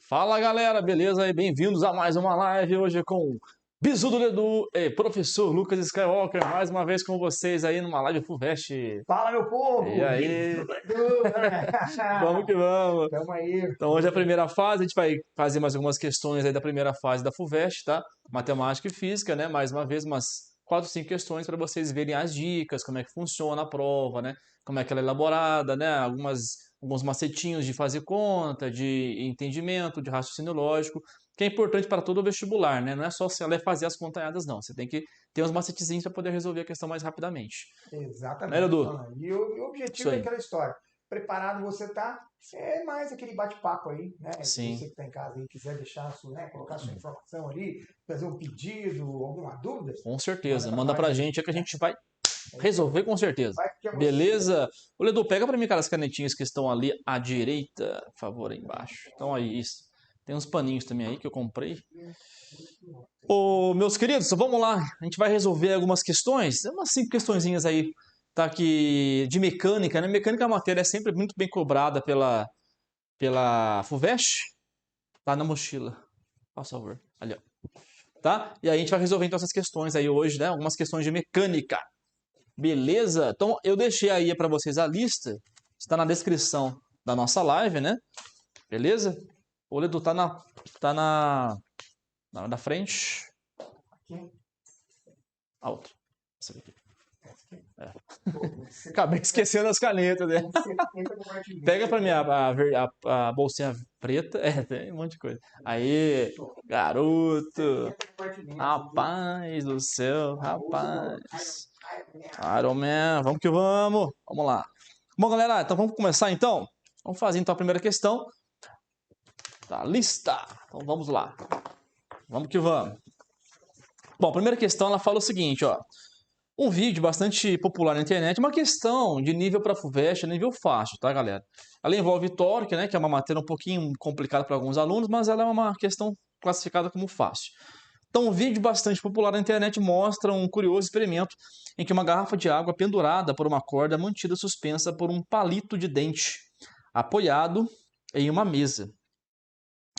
Fala galera, beleza aí? Bem-vindos a mais uma live hoje com Bizu do Edu e Professor Lucas Skywalker, mais uma vez com vocês aí numa live FUVEST. Fala, meu povo! E aí? Bizu do Edu, né? Vamos que vamos! Tamo aí. Então hoje é a primeira fase, a gente vai fazer mais algumas questões aí da primeira fase da FUVEST, tá? Matemática e Física, né? Mais uma vez, umas 4, 5 questões para vocês verem as dicas, como é que funciona a prova, né? Como é que ela é elaborada, né? Alguns macetinhos de fazer conta, de entendimento, de raciocínio lógico, que é importante para todo o vestibular, né? Não é só você ler fazer as contanhadas, não. Você tem que ter uns macetezinhos para poder resolver a questão mais rapidamente. Né, Exatamente. Edu? Mano. E o Isso objetivo é aí. aquela história. Preparado você tá, é mais aquele bate-papo aí, né? Sim. Você que tá em casa e quiser deixar sua, né, colocar sua informação ali, fazer um pedido, alguma dúvida, Com certeza. Manda nós pra aí, gente, é que a né? gente vai resolver com certeza. Vai que é você. Beleza? Ô, Ledu, pega pra mim aquelas canetinhas que estão ali à direita, por favor, aí embaixo. Então aí, isso. Tem uns paninhos também aí que eu comprei. Ô, meus queridos, vamos lá. A gente vai resolver algumas questões. Umas 5 questõezinhas aí, tá? Que de mecânica, né? Mecânica é uma matéria sempre muito bem cobrada pela FUVEST. Tá na mochila. Por favor. Ali, ó. Tá? E aí a gente vai resolver então essas questões aí hoje, né? Algumas questões de mecânica. Beleza? Então eu deixei aí para vocês a lista, está na descrição da nossa live, né? Beleza? O Ledu tá na frente. Aqui. A outra. Essa aqui. É. Pô, Acabei esquecendo as canetas, né? 70 compartimentos. Pega para mim a bolsinha preta. É, tem um monte de coisa. Aí, garoto. 70 compartimentos. Rapaz do céu, rapaz. Iron Man, vamos que vamos. Vamos lá. Bom, galera, então vamos começar então? Vamos fazer então a primeira questão. Tá lista. Então vamos lá. Vamos que vamos. Bom, a primeira questão ela fala o seguinte, ó. Um vídeo bastante popular na internet, uma questão de nível para FUVEST, nível fácil, tá, galera? Ela envolve torque, né, que é uma matéria um pouquinho complicada para alguns alunos, mas ela é uma questão classificada como fácil. Então, um vídeo bastante popular na internet mostra um curioso experimento em que uma garrafa de água pendurada por uma corda é mantida suspensa por um palito de dente apoiado em uma mesa.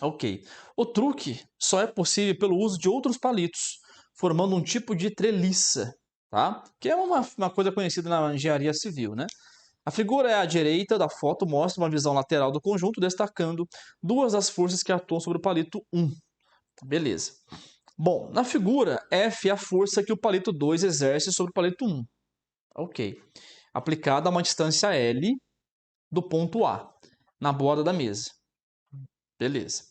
Ok. O truque só é possível pelo uso de outros palitos, formando um tipo de treliça, tá? Que é uma coisa conhecida na engenharia civil, né? A figura à direita da foto mostra uma visão lateral do conjunto, destacando duas das forças que atuam sobre o palito 1. Beleza. Bom, na figura, F é a força que o palito 2 exerce sobre o palito 1. Ok. Aplicada a uma distância L do ponto A, na borda da mesa. Beleza.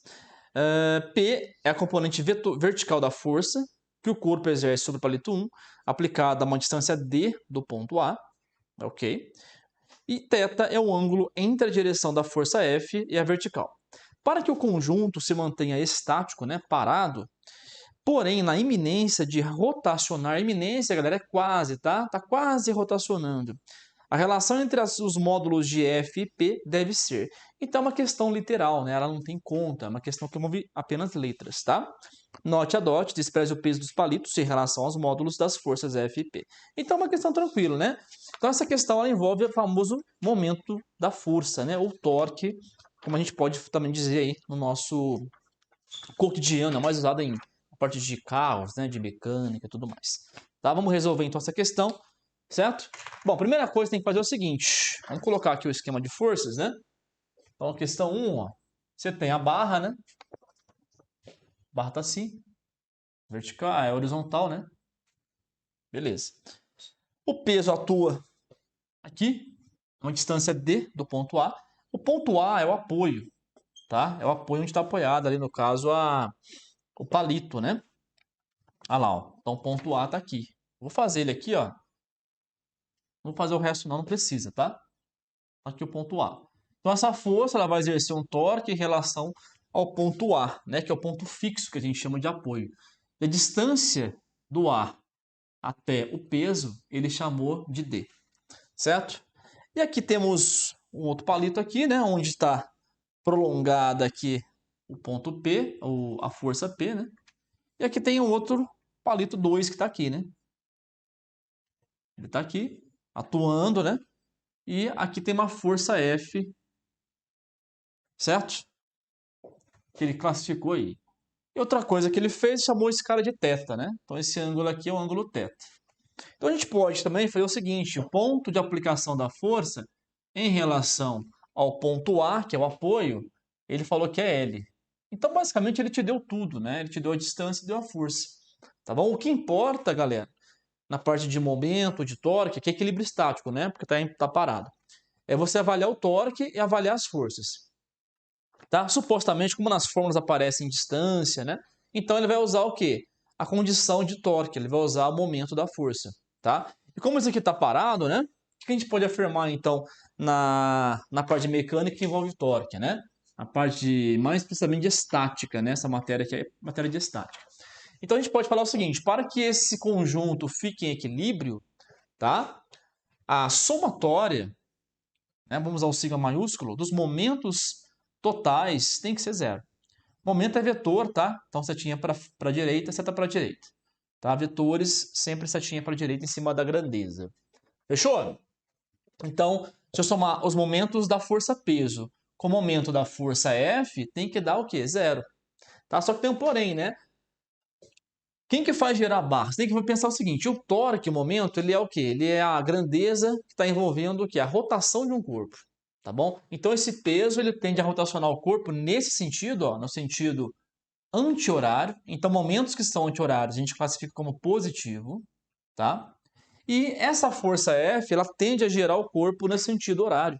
P é a componente vertical da força que o corpo exerce sobre o palito 1, aplicada a uma distância D do ponto A. Ok. E θ é o ângulo entre a direção da força F e a vertical. Para que o conjunto se mantenha estático, né, parado, porém, na iminência de rotacionar, iminência, galera, é quase, tá? Tá quase rotacionando. A relação entre os módulos de F e P deve ser. Então, é uma questão literal, né? Ela não tem conta, é uma questão que envolve apenas letras, tá? Note a dot, despreze o peso dos palitos em relação aos módulos das forças F e P. Então, é uma questão tranquila, né? Então, essa questão ela envolve o famoso momento da força, né? Ou torque, como a gente pode também dizer aí no nosso cotidiano, é mais usado em a parte de carros, né, de mecânica e tudo mais. Tá? Vamos resolver então essa questão, certo? Bom, a primeira coisa que tem que fazer é o seguinte, vamos colocar aqui o esquema de forças, né? Então, a questão 1, ó, você tem a barra, né? A barra tá assim, vertical, é horizontal, né? Beleza. O peso atua aqui, uma distância D do ponto A. O ponto A é o apoio, tá? É o apoio onde está apoiado ali, no caso, o palito, né? Olha lá, ó. Então o ponto A tá aqui. Vou fazer ele aqui, ó. Não vou fazer o resto não, não precisa, tá? Aqui o ponto A. Então essa força ela vai exercer um torque em relação ao ponto A, né? Que é o ponto fixo que a gente chama de apoio. E a distância do A até o peso ele chamou de D, certo? E aqui temos um outro palito aqui, né? Onde está prolongada aqui o ponto P, ou a força P, né? E aqui tem um outro palito 2 que está aqui, né? Ele está aqui, atuando, né? E aqui tem uma força F, certo? que ele classificou aí. E outra coisa que ele fez, chamou esse cara de θ, né? Então esse ângulo aqui é o ângulo θ. Então a gente pode também fazer o seguinte, o ponto de aplicação da força em relação ao ponto A, que é o apoio, ele falou que é L. Então basicamente ele te deu tudo, né? Ele te deu a distância e deu a força. Tá bom? O que importa, galera, na parte de momento, de torque, que é equilíbrio estático, né? Porque tá parado. É você avaliar o torque e avaliar as forças. Tá? Supostamente, como nas fórmulas aparecem distância, né? Então ele vai usar o quê? A condição de torque, ele vai usar o momento da força, tá? E como isso aqui está parado, né? O que a gente pode afirmar, então, na parte de mecânica que envolve torque, né? A parte mais precisamente de estática, né? Essa matéria aqui é matéria de estática. Então a gente pode falar o seguinte, para que esse conjunto fique em equilíbrio, tá? A somatória, né? Vamos usar o sigma maiúsculo, dos momentos totais tem que ser zero. Momento é vetor, tá? Então setinha para a direita, seta para a direita. Tá? Vetores, sempre setinha para a direita em cima da grandeza. Fechou? Então, se eu somar os momentos da força peso com o momento da força F, tem que dar o quê? Zero. Tá? Só que tem um porém, né? Quem que faz gerar barra? Você tem que pensar o seguinte, o torque, o momento, ele é o quê? Ele é a grandeza que está envolvendo o quê? A rotação de um corpo. Tá bom? Então esse peso ele tende a rotacionar o corpo nesse sentido, ó, no sentido anti-horário. Então momentos que são anti-horários a gente classifica como positivo, tá? E essa força F, ela tende a gerar o corpo no sentido horário.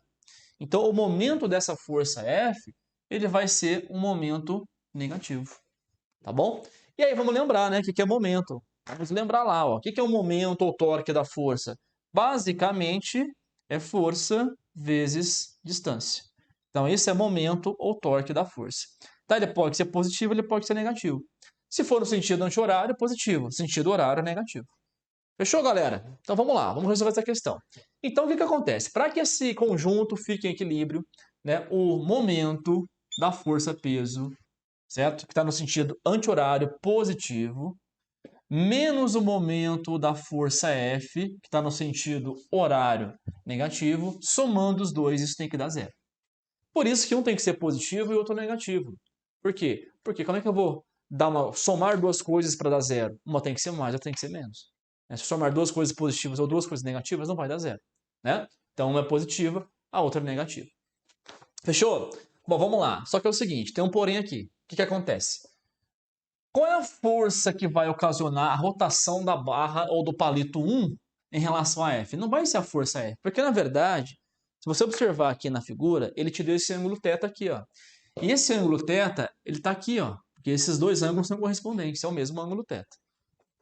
Então o momento dessa força F, ele vai ser um momento negativo, tá bom? E aí vamos lembrar, né, o que é momento. Vamos lembrar lá, ó, o que é o momento ou torque da força? Basicamente é força vezes distância. Então esse é momento ou torque da força. Tá? Ele pode ser positivo, ele pode ser negativo. Se for no sentido anti-horário, positivo. Sentido horário, negativo. Fechou, galera? Então vamos lá, vamos resolver essa questão. Então o que acontece? Para que esse conjunto fique em equilíbrio, né, o momento da força-peso, certo? Que está no sentido anti-horário positivo, menos o momento da força F, que está no sentido horário negativo, somando os dois, isso tem que dar zero. Por isso que um tem que ser positivo e o outro negativo. Por quê? Porque como é que eu vou somar duas coisas para dar zero? Uma tem que ser mais, outra tem que ser menos. Se somar duas coisas positivas ou duas coisas negativas, não vai dar zero. Né? Então uma é positiva, a outra é negativa. Fechou? Bom, vamos lá. Só que é o seguinte, tem um porém aqui. O que acontece? Qual é a força que vai ocasionar a rotação da barra ou do palito 1 em relação a F? Não vai ser a força F, porque na verdade, se você observar aqui na figura, ele te deu esse ângulo θ aqui, ó. E esse ângulo θ, ele está aqui, ó, porque esses dois ângulos são correspondentes, é o mesmo ângulo θ.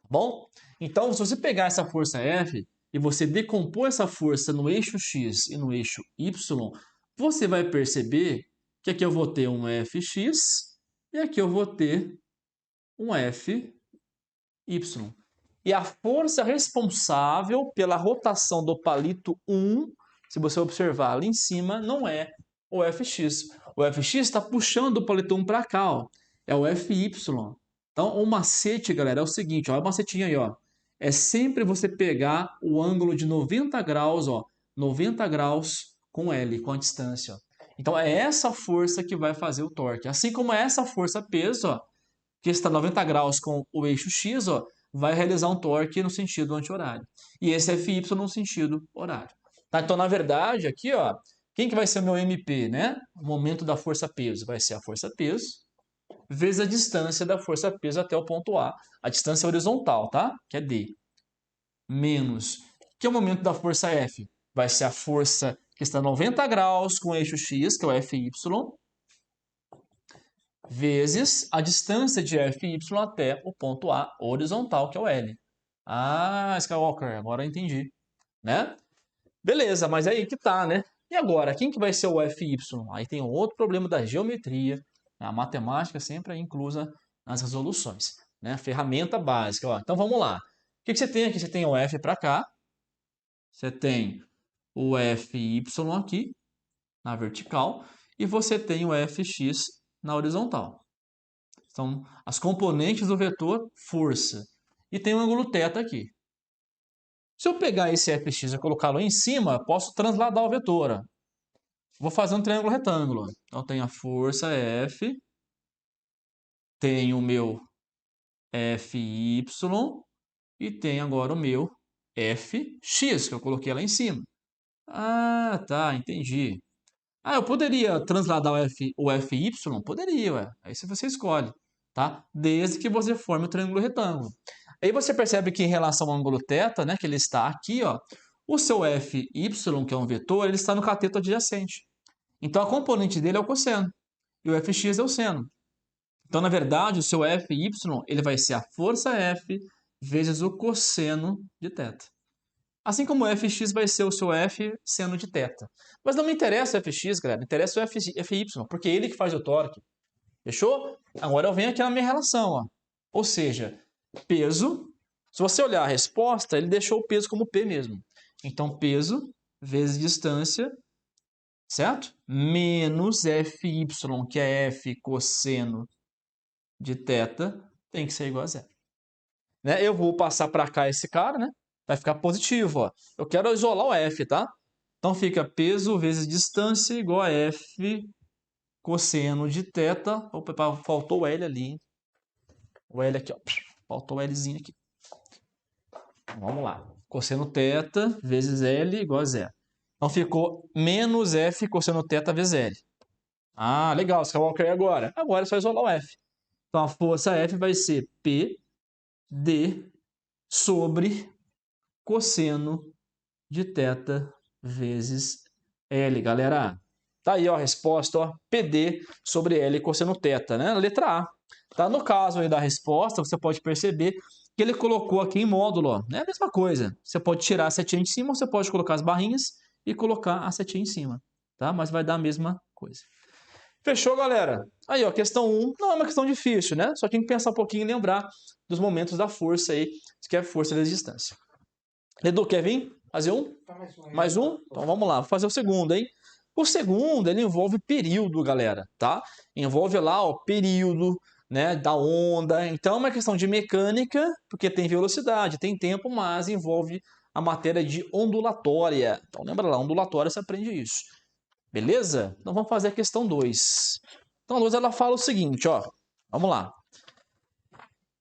Bom? Então, se você pegar essa força F e você decompor essa força no eixo X e no eixo Y, você vai perceber que aqui eu vou ter um Fx e aqui eu vou ter um Fy. E a força responsável pela rotação do palito 1, se você observar ali em cima, não é o Fx. O Fx está puxando o palito 1 para cá, ó. É o Fy. Então, o macete, galera, é o seguinte, ó, o macetinho aí, ó. É sempre você pegar o ângulo de 90 graus, ó, 90 graus com L, com a distância, ó. Então, é essa força que vai fazer o torque. Assim como é essa força peso, ó, que está 90 graus com o eixo X, ó, vai realizar um torque no sentido anti-horário. E esse Fy no sentido horário. Tá? Então, na verdade, aqui, ó, quem que vai ser o meu MP, né? O momento da força-peso vai ser a força-peso vezes a distância da força-peso até o ponto A. A distância horizontal, tá? Que é D. Menos, que é o momento da força F? Vai ser a força que está 90 graus com o eixo X, que é o Fy, vezes a distância de Fy até o ponto A horizontal, que é o L. Ah, Skywalker, agora eu entendi, né? Beleza, mas aí que tá, né? E agora, quem que vai ser o Fy? Aí tem um outro problema da geometria, a matemática sempre é inclusa nas resoluções, né? Ferramenta básica, ó. Então vamos lá. O que você tem aqui? Você tem o F para cá, você tem o Fy aqui, na vertical, e você tem o Fx na horizontal. São as componentes do vetor força. E tem um ângulo θ aqui. Se eu pegar esse Fx e colocá-lo em cima, posso transladar o vetor. Vou fazer um triângulo retângulo. Então tem a força F tenho o meu Fy e tenho agora o meu Fx, que eu coloquei lá em cima. Ah, tá, entendi. Ah, eu poderia transladar o Fy? Poderia, ué. Aí você escolhe, tá? Desde que você forme o triângulo retângulo. Aí você percebe que em relação ao ângulo θ, né, que ele está aqui, ó, o seu Fy, que é um vetor, ele está no cateto adjacente. Então a componente dele é o cosseno e o Fx é o seno. Então, na verdade, o seu Fy ele vai ser a força F vezes o cosseno de θ. Assim como o Fx vai ser o seu F seno de θ. Mas não me interessa o Fx, galera. Me interessa o Fy, porque é ele que faz o torque. Fechou? Agora eu venho aqui na minha relação, ó. Ou seja, peso. Se você olhar a resposta, ele deixou o peso como P mesmo. Então, peso vezes distância, certo? Menos Fy, que é F cosseno de θ, tem que ser igual a zero. Né? Eu vou passar para cá esse cara, né? Vai ficar positivo, ó. Eu quero isolar o F, tá? Então fica peso vezes distância igual a F cosseno de θ. Opa, faltou o L ali. O L aqui, ó. Faltou o Lzinho aqui. Vamos lá. Cosseno θ vezes L igual a zero. Então ficou menos F cosseno θ vezes L. Ah, legal. Você vai agora. Agora é só isolar o F. Então a força F vai ser P D sobre cosseno de θ vezes L, galera. Tá aí ó, a resposta, ó, PD sobre L cosseno θ, né? Letra A. Tá? No caso aí da resposta, você pode perceber que ele colocou aqui em módulo, ó. É a mesma coisa. Você pode tirar a setinha de cima, ou você pode colocar as barrinhas e colocar a setinha em cima, tá? Mas vai dar a mesma coisa. Fechou, galera? Aí, ó, questão 1 não é uma questão difícil, né? Só tem que pensar um pouquinho e lembrar dos momentos da força aí, que é força da distância. Edu, quer vir? Fazer um? Mais um? Então vamos lá, vou fazer o segundo, hein? O segundo, ele envolve período, galera, tá? Envolve lá, ó, período, né, da onda. Então é uma questão de mecânica, porque tem velocidade, tem tempo, mas envolve a matéria de ondulatória. Então lembra lá, ondulatória você aprende isso. Beleza? Então vamos fazer a questão 2. Então a 2 ela fala o seguinte, ó. Vamos lá.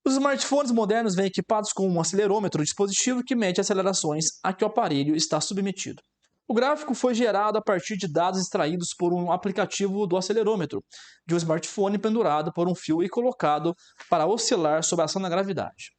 Os smartphones modernos vêm equipados com um acelerômetro, dispositivo que mede acelerações a que o aparelho está submetido. O gráfico foi gerado a partir de dados extraídos por um aplicativo do acelerômetro de um smartphone pendurado por um fio e colocado para oscilar sob a ação da gravidade.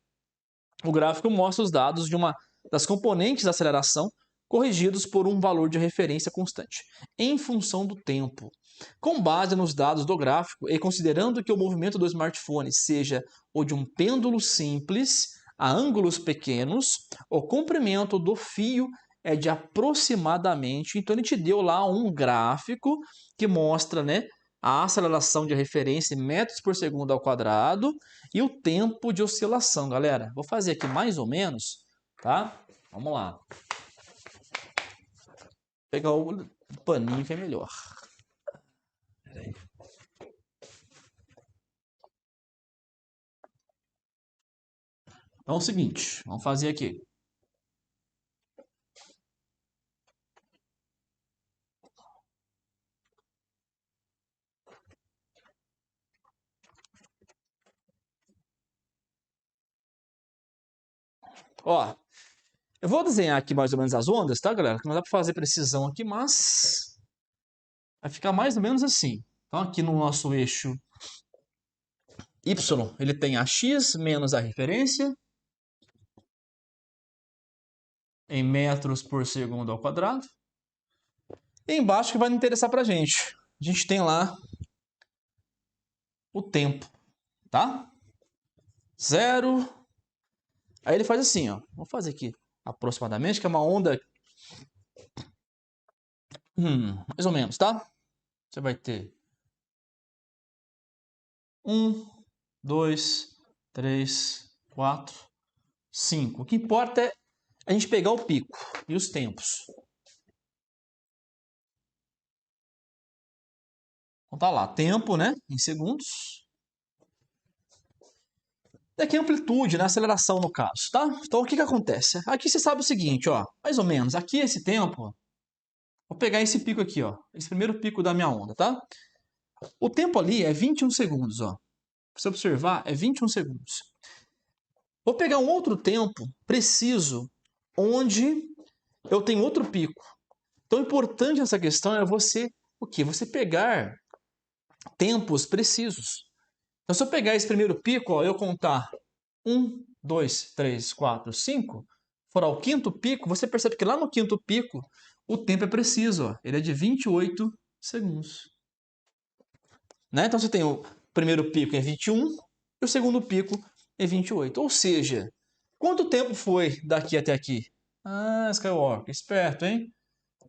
O gráfico mostra os dados de uma das componentes da aceleração corrigidos por um valor de referência constante, em função do tempo. Com base nos dados do gráfico e considerando que o movimento do smartphone seja o de um pêndulo simples a ângulos pequenos, o comprimento do fio é de aproximadamente, então ele te deu lá um gráfico que mostra, né, a aceleração de referência em metros por segundo ao quadrado e o tempo de oscilação, galera. Vou fazer aqui mais ou menos, tá? Vamos lá. Vou pegar o paninho que é melhor. Peraí. Então é o seguinte, vamos fazer aqui. Ó, eu vou desenhar aqui mais ou menos as ondas, tá, galera? Não dá para fazer precisão aqui, mas vai ficar mais ou menos assim. Então aqui no nosso eixo Y, ele tem a x menos a referência em metros por segundo ao quadrado. E embaixo que vai interessar pra gente. A gente tem lá o tempo, tá? 0. Aí ele faz assim, ó. Vou fazer aqui aproximadamente, que é uma onda mais ou menos, tá? Você vai ter 1, 2, 3, 4, 5. O que importa é a gente pegar o pico e os tempos. Então tá lá, tempo, né, em segundos. E aqui a amplitude, né, aceleração no caso, tá? Então o que que acontece? Aqui você sabe o seguinte, ó, mais ou menos, aqui esse tempo, vou pegar esse pico aqui, ó, esse primeiro pico da minha onda, tá? O tempo ali é 21 segundos, ó. você observar, é 21 segundos. Vou pegar um outro tempo preciso, onde eu tenho outro pico. Então, o importante nessa questão é você, o quê? Você pegar tempos precisos. Então, se eu pegar esse primeiro pico, ó, eu contar 1, 2, 3, 4, 5, for ao quinto pico, você percebe que lá no quinto pico, o tempo é preciso, ó, ele é de 28 segundos. Né? Então, você tem o primeiro pico em 21 e o segundo pico em 28. Ou seja, quanto tempo foi daqui até aqui? Ah, Skywalker, esperto, hein?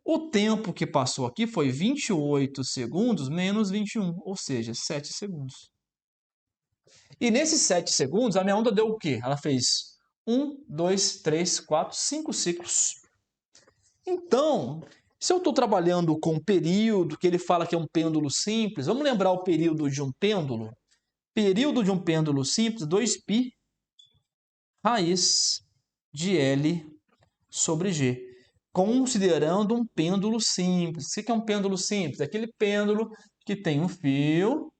O tempo que passou aqui foi 28 segundos menos 21, ou seja, 7 segundos. E nesses 7 segundos, a minha onda deu o quê? Ela fez 1, 2, 3, 4, 5 ciclos. Então, se eu estou trabalhando com período, que ele fala que é um pêndulo simples, vamos lembrar o período de um pêndulo? Período de um pêndulo simples, 2π raiz de L sobre G. Considerando um pêndulo simples. O que é um pêndulo simples? É aquele pêndulo que tem um fio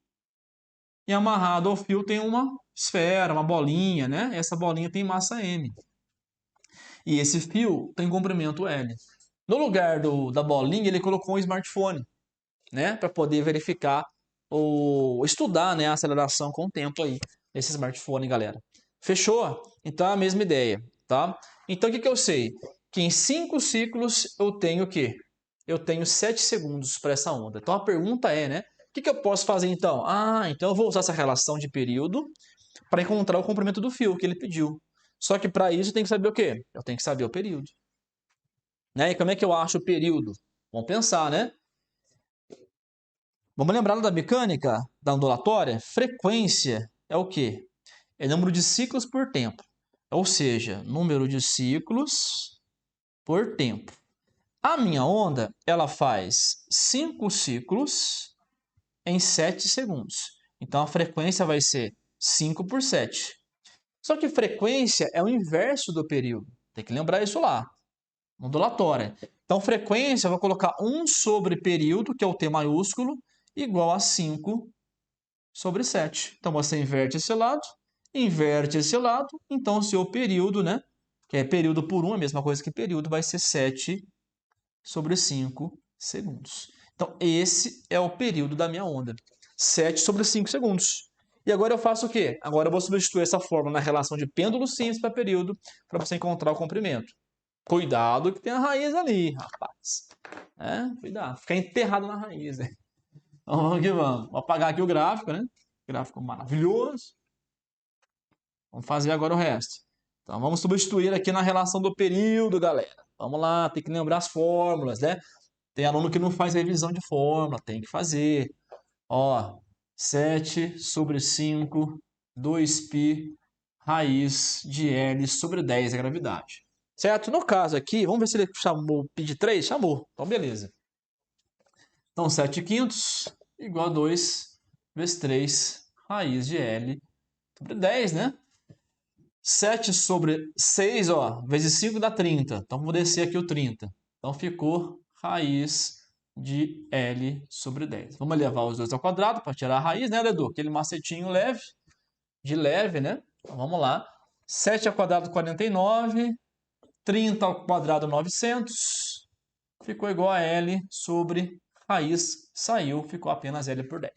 e amarrado ao fio tem uma esfera, uma bolinha, né? Essa bolinha tem massa M. E esse fio tem comprimento L. No lugar da bolinha, ele colocou um smartphone, né? Para poder verificar ou estudar, né, a aceleração com o tempo aí desse smartphone, galera. Fechou? Então é a mesma ideia, tá? Então o que eu sei? Que em 5 ciclos eu tenho o quê? Eu tenho 7 segundos para essa onda. Então a pergunta é, né? O que eu posso fazer então? Ah, então eu vou usar essa relação de período para encontrar o comprimento do fio que ele pediu. Só que para isso eu tenho que saber o quê? Eu tenho que saber o período. Né? E como é que eu acho o período? Vamos pensar, né? Vamos lembrar da mecânica da ondulatória? Frequência é o quê? É número de ciclos por tempo. Ou seja, número de ciclos por tempo. A minha onda, ela faz 5 ciclos em 7 segundos. Então, a frequência vai ser 5 por 7. Só que frequência é o inverso do período. Tem que lembrar isso lá. Ondulatória. Então, frequência, eu vou colocar 1 sobre período, que é o T maiúsculo, igual a 5 sobre 7. Então, você inverte esse lado, então o seu período, né, que é período por 1, a mesma coisa que período, vai ser 7 sobre 5 segundos. Então, esse é o período da minha onda. 7 sobre 5 segundos. E agora eu faço o quê? Agora eu vou substituir essa fórmula na relação de pêndulo simples para período, para você encontrar o comprimento. Cuidado que tem a raiz ali, rapaz. Cuidado, ficar enterrado na raiz, né? Então vamos que vamos. Vou apagar aqui o gráfico, né? Gráfico maravilhoso. Vamos fazer agora o resto. Então vamos substituir aqui na relação do período, galera. Vamos lá, tem que lembrar as fórmulas, né? Tem aluno que não faz revisão de fórmula, tem que fazer. Ó, 7 sobre 5, 2π raiz de L sobre 10 é a gravidade. Certo? No caso aqui, vamos ver se ele chamou π de 3. Chamou. Então, beleza. Então, 7 quintos igual a 2 vezes 3 raiz de L sobre 10, né? 7 sobre 6, ó, vezes 5 dá 30. Então, vou descer aqui o 30. Então, ficou raiz de L sobre 10. Vamos elevar os dois ao quadrado para tirar a raiz, né, Edu? Aquele macetinho leve, de leve, né? Então, vamos lá. 7 ao quadrado, 49. 30 ao quadrado, 900. Ficou igual a L sobre raiz. Saiu, ficou apenas L por 10.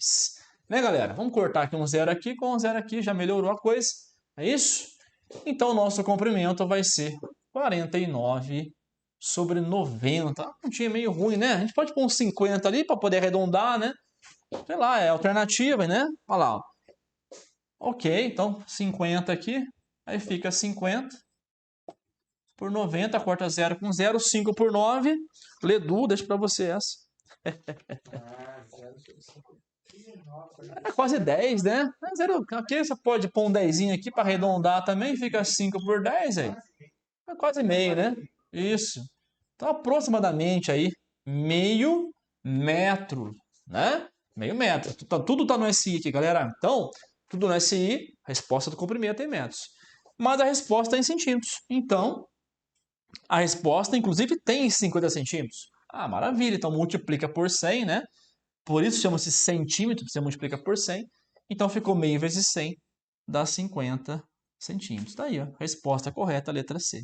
Né, galera? Vamos cortar aqui um zero aqui. Com um zero aqui já melhorou a coisa. É isso? Então, o nosso comprimento vai ser 49 sobre 90. Uma continha meio ruim, né? A gente pode pôr um 50 ali para poder arredondar, né? Sei lá, é alternativa, né? Olha lá. Ó. Ok, então 50 aqui. Aí fica 50 por 90, corta 0 com 0, 5 por 9. Ledu, deixa para você essa. É quase 10, né? Aqui você pode pôr um 10 aqui para arredondar também, fica 5 por 10 aí. É quase meio, né? Isso. Então, aproximadamente aí, meio metro, né? Meio metro. Tudo tá no SI aqui, galera. Então, tudo no SI, a resposta do comprimento é em metros. Mas a resposta é em centímetros. Então, a resposta, inclusive, tem 50 centímetros. Ah, maravilha. Então, multiplica por 100, né? Por isso chama-se centímetro, você multiplica por 100. Então ficou meio vezes 100, dá 50 centímetros. Tá aí, ó. Resposta correta, letra C.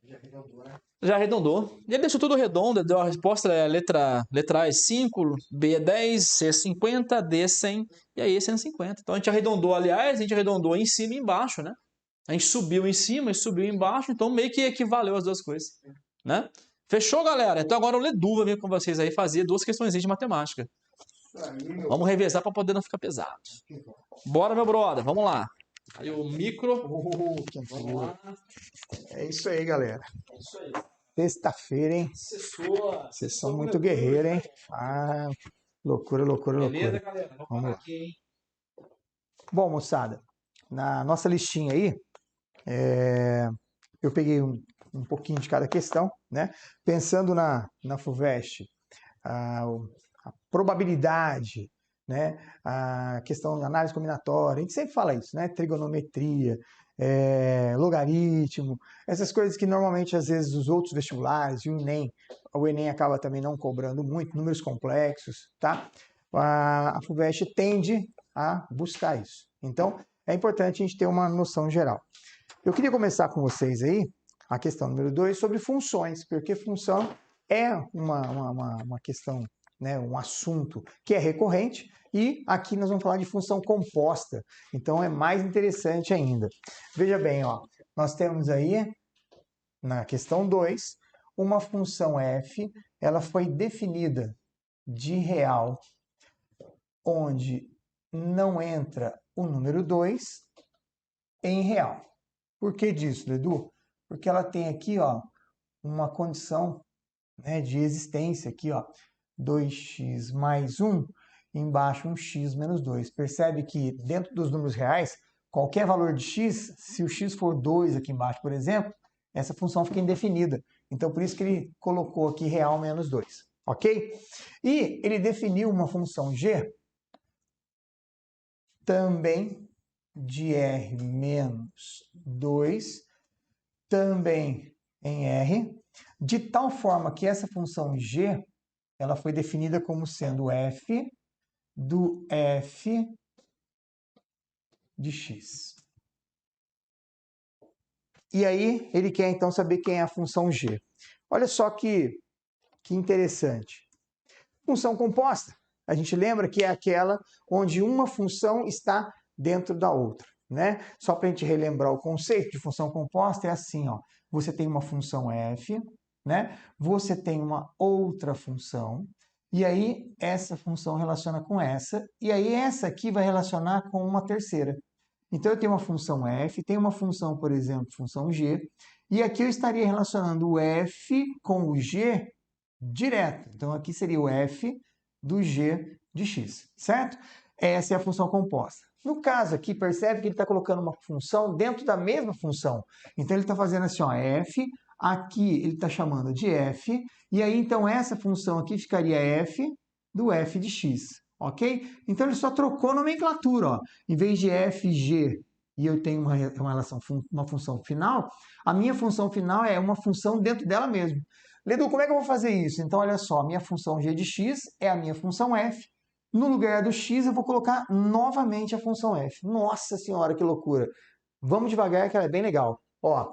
Já arredondou, né? Já arredondou. Ele deixou tudo redondo, deu a resposta, letra A é 5, B é 10, C é 50, D é 100 e aí é 150. Então a gente arredondou, aliás, a gente arredondou em cima e embaixo, né? A gente subiu em cima e subiu embaixo, então meio que equivaleu as duas coisas, né? Fechou, galera? Então agora o Ledu vai vir com vocês aí fazer 2 questões de matemática. Vamos revezar para poder não ficar pesado. Bora, meu brother, vamos lá. Aí o micro. Vamos lá. É isso aí, galera. É isso aí. Sexta-feira, hein? Vocês são muito guerreiros, hein? Ah, loucura, loucura, Beleza, loucura. galera? Vamos lá. Aqui, hein? Bom, moçada, na nossa listinha aí, eu peguei um pouquinho de cada questão, né? Pensando na FUVEST, a probabilidade, né? A questão da análise combinatória, a gente sempre fala isso, né? Trigonometria, logaritmo, essas coisas que normalmente às vezes os outros vestibulares e o Enem acaba também não cobrando muito, números complexos, tá? A FUVEST tende a buscar isso. Então, é importante a gente ter uma noção geral. Eu queria começar com vocês aí, a questão número 2, sobre funções, porque função é uma questão, né, um assunto que é recorrente, e aqui nós vamos falar de função composta, então é mais interessante ainda. Veja bem, ó, nós temos aí, na questão 2, uma função f, ela foi definida de real, onde não entra o número 2 em real. Por que disso, Edu? Porque ela tem aqui, ó, uma condição, né, de existência aqui, ó, 2x mais 1, embaixo um x menos 2. Percebe que dentro dos números reais, qualquer valor de x, se o x for 2 aqui embaixo, por exemplo, essa função fica indefinida. Então, por isso que ele colocou aqui real menos 2, ok? E ele definiu uma função g também de r menos 2, também em r, de tal forma que essa função g, ela foi definida como sendo f do f de x. E aí, ele quer então saber quem é a função g. Olha só que interessante. Função composta, a gente lembra que é aquela onde uma função está dentro da outra, né? Só para a gente relembrar o conceito de função composta, é assim, ó. Você tem uma função f, né? Você tem uma outra função, e aí essa função relaciona com essa, e aí essa aqui vai relacionar com uma terceira. Então eu tenho uma função f, tenho uma função, por exemplo, função g, e aqui eu estaria relacionando o f com o g direto. Então aqui seria o f do g de x, certo? Essa é a função composta. No caso aqui, percebe que ele está colocando uma função dentro da mesma função. Então ele está fazendo assim, ó, f, aqui ele está chamando de f, e aí então essa função aqui ficaria f do f de x, ok? Então ele só trocou a nomenclatura, ó. Em vez de f, g, e eu tenho uma relação, uma função final, a minha função final é uma função dentro dela mesma. Ledu, como é que eu vou fazer isso? Então, olha só, a minha função g de x é a minha função f. No lugar do x, eu vou colocar novamente a função f. Nossa senhora, que loucura! Vamos devagar, que ela é bem legal. Ó,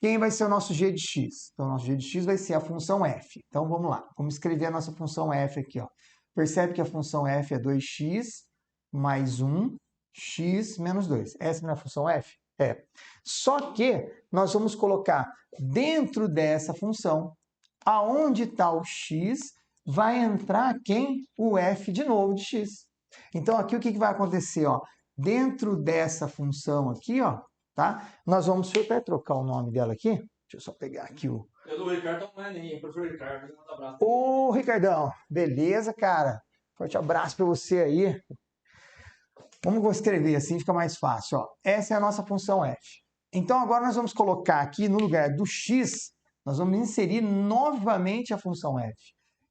quem vai ser o nosso g de x? Então, o nosso g de x vai ser a função f. Então, vamos lá. Vamos escrever a nossa função f aqui, ó. Percebe que a função f é 2x mais 1, x menos 2. Essa é a minha função f? É. Só que nós vamos colocar dentro dessa função, aonde está o x, vai entrar quem? O f de novo de x. Então, aqui o que vai acontecer? Ó? Dentro dessa função aqui, ó, tá? Nós vamos, deixa eu até trocar o nome dela aqui. Deixa eu só pegar aqui o... O Ricardo não é nem, professor Ricardo, manda um abraço. Ô, Ricardão, beleza, cara? Forte abraço para você aí. Vamos escrever assim, fica mais fácil, ó. Essa é a nossa função f. Então, agora nós vamos colocar aqui no lugar do x, nós vamos inserir novamente a função f.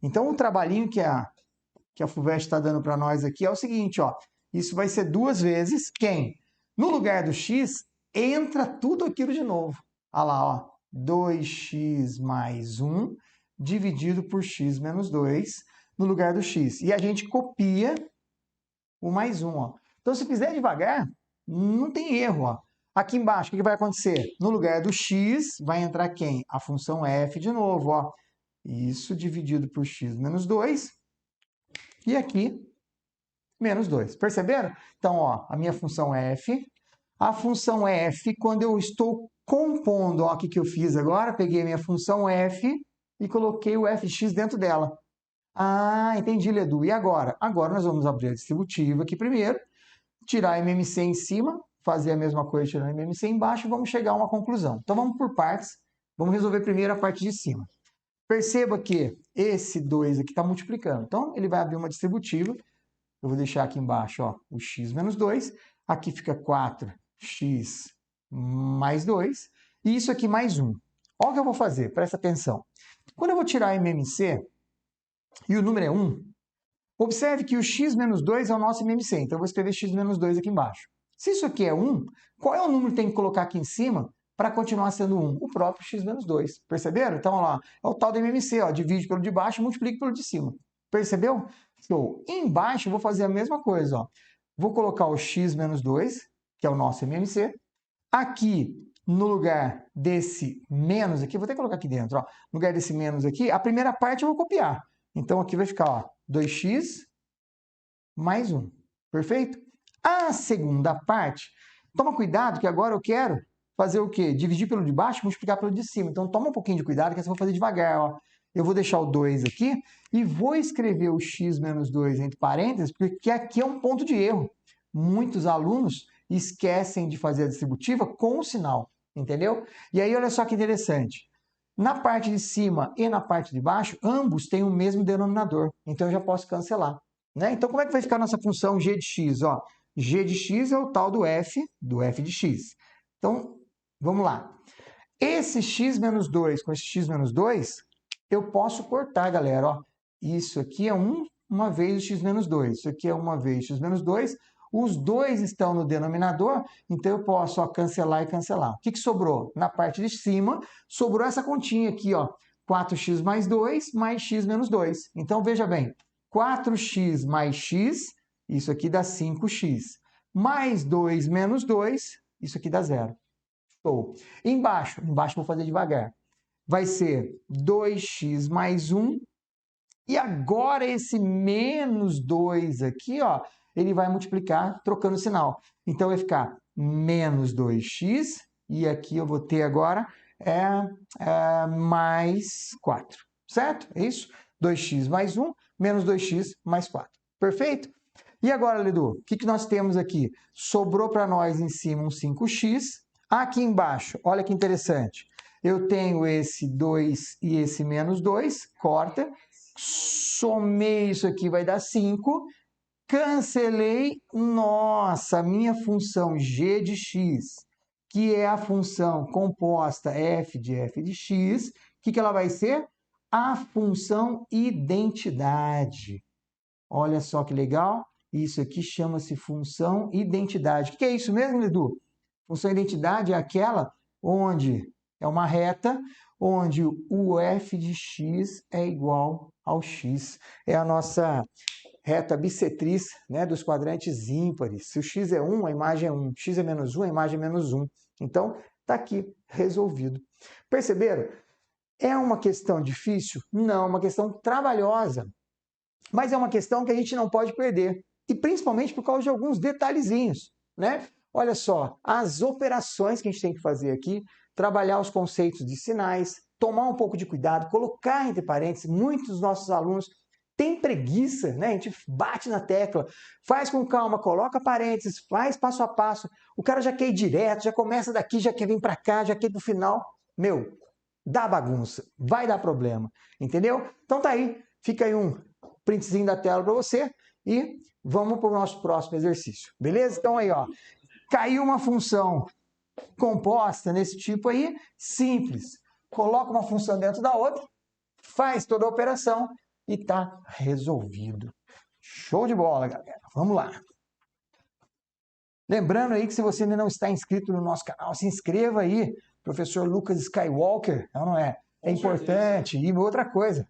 Então, o trabalhinho que a FUVEST está dando para nós aqui é o seguinte, ó. Isso vai ser 2 vezes quem? No lugar do x, entra tudo aquilo de novo. Olha lá, ó. 2x mais 1 dividido por x menos 2 no lugar do x. E a gente copia o mais 1. Ó. Então, se fizer devagar, não tem erro. Ó. Aqui embaixo, o que vai acontecer? No lugar do x, vai entrar quem? A função f de novo. Ó. Isso dividido por x menos 2. E aqui, menos 2. Perceberam? Então, ó, a minha função é f. A função f, quando eu estou compondo, ó, o que eu fiz agora? Peguei a minha função f e coloquei o fx dentro dela. Ah, entendi, Ledu. E agora? Agora nós vamos abrir a distributiva aqui primeiro, tirar a MMC em cima, fazer a mesma coisa tirando a MMC embaixo e vamos chegar a uma conclusão. Então vamos por partes. Vamos resolver primeiro a parte de cima. Perceba que esse 2 aqui está multiplicando. Então ele vai abrir uma distributiva. Eu vou deixar aqui embaixo ó, o x menos 2. Aqui fica 4x mais 2. E isso aqui mais 1. Olha o que eu vou fazer, presta atenção. Quando eu vou tirar a MMC e o número é 1, observe que o x menos 2 é o nosso MMC. Então eu vou escrever x menos 2 aqui embaixo. Se isso aqui é 1, qual é o número que tem que colocar aqui em cima para continuar sendo 1? O próprio x menos 2. Perceberam? Então, olha lá, é o tal do MMC. Ó, divide pelo de baixo e multiplica pelo de cima. Percebeu? Show. Embaixo eu vou fazer a mesma coisa. Ó. Vou colocar o x menos 2, que é o nosso MMC. Aqui, no lugar desse menos aqui, vou até colocar aqui dentro. Ó, no lugar desse menos aqui, a primeira parte eu vou copiar. Então, aqui vai ficar ó, 2x mais 1. Perfeito? A segunda parte, toma cuidado que agora eu quero fazer o quê? Dividir pelo de baixo e multiplicar pelo de cima. Então, toma um pouquinho de cuidado que eu vou fazer devagar. Ó. Eu vou deixar o 2 aqui e vou escrever o x menos 2 entre parênteses, porque aqui é um ponto de erro. Muitos alunos esquecem de fazer a distributiva com o sinal, entendeu? E aí, olha só que interessante. Na parte de cima e na parte de baixo, ambos têm o mesmo denominador. Então, eu já posso cancelar. Né? Então, como é que vai ficar a nossa função g de x? Ó, g de x é o tal do f de x. Então, vamos lá. Esse x menos 2 com esse x menos 2, eu posso cortar, galera. Ó. Isso aqui é uma vez o x menos 2. Isso aqui é uma vez x menos 2. Os dois estão no denominador, então eu posso ó, cancelar e cancelar. O que sobrou? Na parte de cima, sobrou essa continha aqui, ó, 4x mais 2 mais x menos 2. Então, veja bem, 4x mais x, isso aqui dá 5x. Mais 2 menos 2, isso aqui dá 0. Show. Embaixo vou fazer devagar. Vai ser 2x mais 1. E agora esse menos 2 aqui, ó, ele vai multiplicar trocando o sinal. Então, vai ficar menos 2x, e aqui eu vou ter agora mais 4, certo? É isso? 2x mais 1, menos 2x mais 4. Perfeito? E agora, Ledu, o que nós temos aqui? Sobrou para nós em cima um 5x. Aqui embaixo, olha que interessante. Eu tenho esse 2 e esse menos 2, corta. Somei isso aqui, vai dar 5. Cancelei, nossa, a minha função g de x, que é a função composta f de x, o que ela vai ser? A função identidade. Olha só que legal, isso aqui chama-se função identidade. O que é isso mesmo, Edu? Função identidade é aquela onde é uma reta, onde o f de x é igual ao x. É a nossa reta bissetriz, né, dos quadrantes ímpares. Se o x é 1, a imagem é 1. X é menos 1, a imagem é menos 1. Então, está aqui resolvido. Perceberam? É uma questão difícil? Não, é uma questão trabalhosa. Mas é uma questão que a gente não pode perder. E principalmente por causa de alguns detalhezinhos, né? Olha só, as operações que a gente tem que fazer aqui, trabalhar os conceitos de sinais, tomar um pouco de cuidado, colocar entre parênteses. Muitos dos nossos alunos tem preguiça, né? A gente bate na tecla, faz com calma, coloca parênteses, faz passo a passo. O cara já quer ir direto, já começa daqui, já quer vir para cá, já quer ir pro final. Meu, dá bagunça, vai dar problema, entendeu? Então tá aí, fica aí um printzinho da tela para você e vamos para o nosso próximo exercício, beleza? Então aí, ó, caiu uma função composta nesse tipo aí, simples. Coloca uma função dentro da outra, faz toda a operação e está resolvido. Show de bola, galera. Vamos lá. Lembrando aí que se você ainda não está inscrito no nosso canal, se inscreva aí. Professor Lucas Skywalker, não é? É importante. E outra coisa,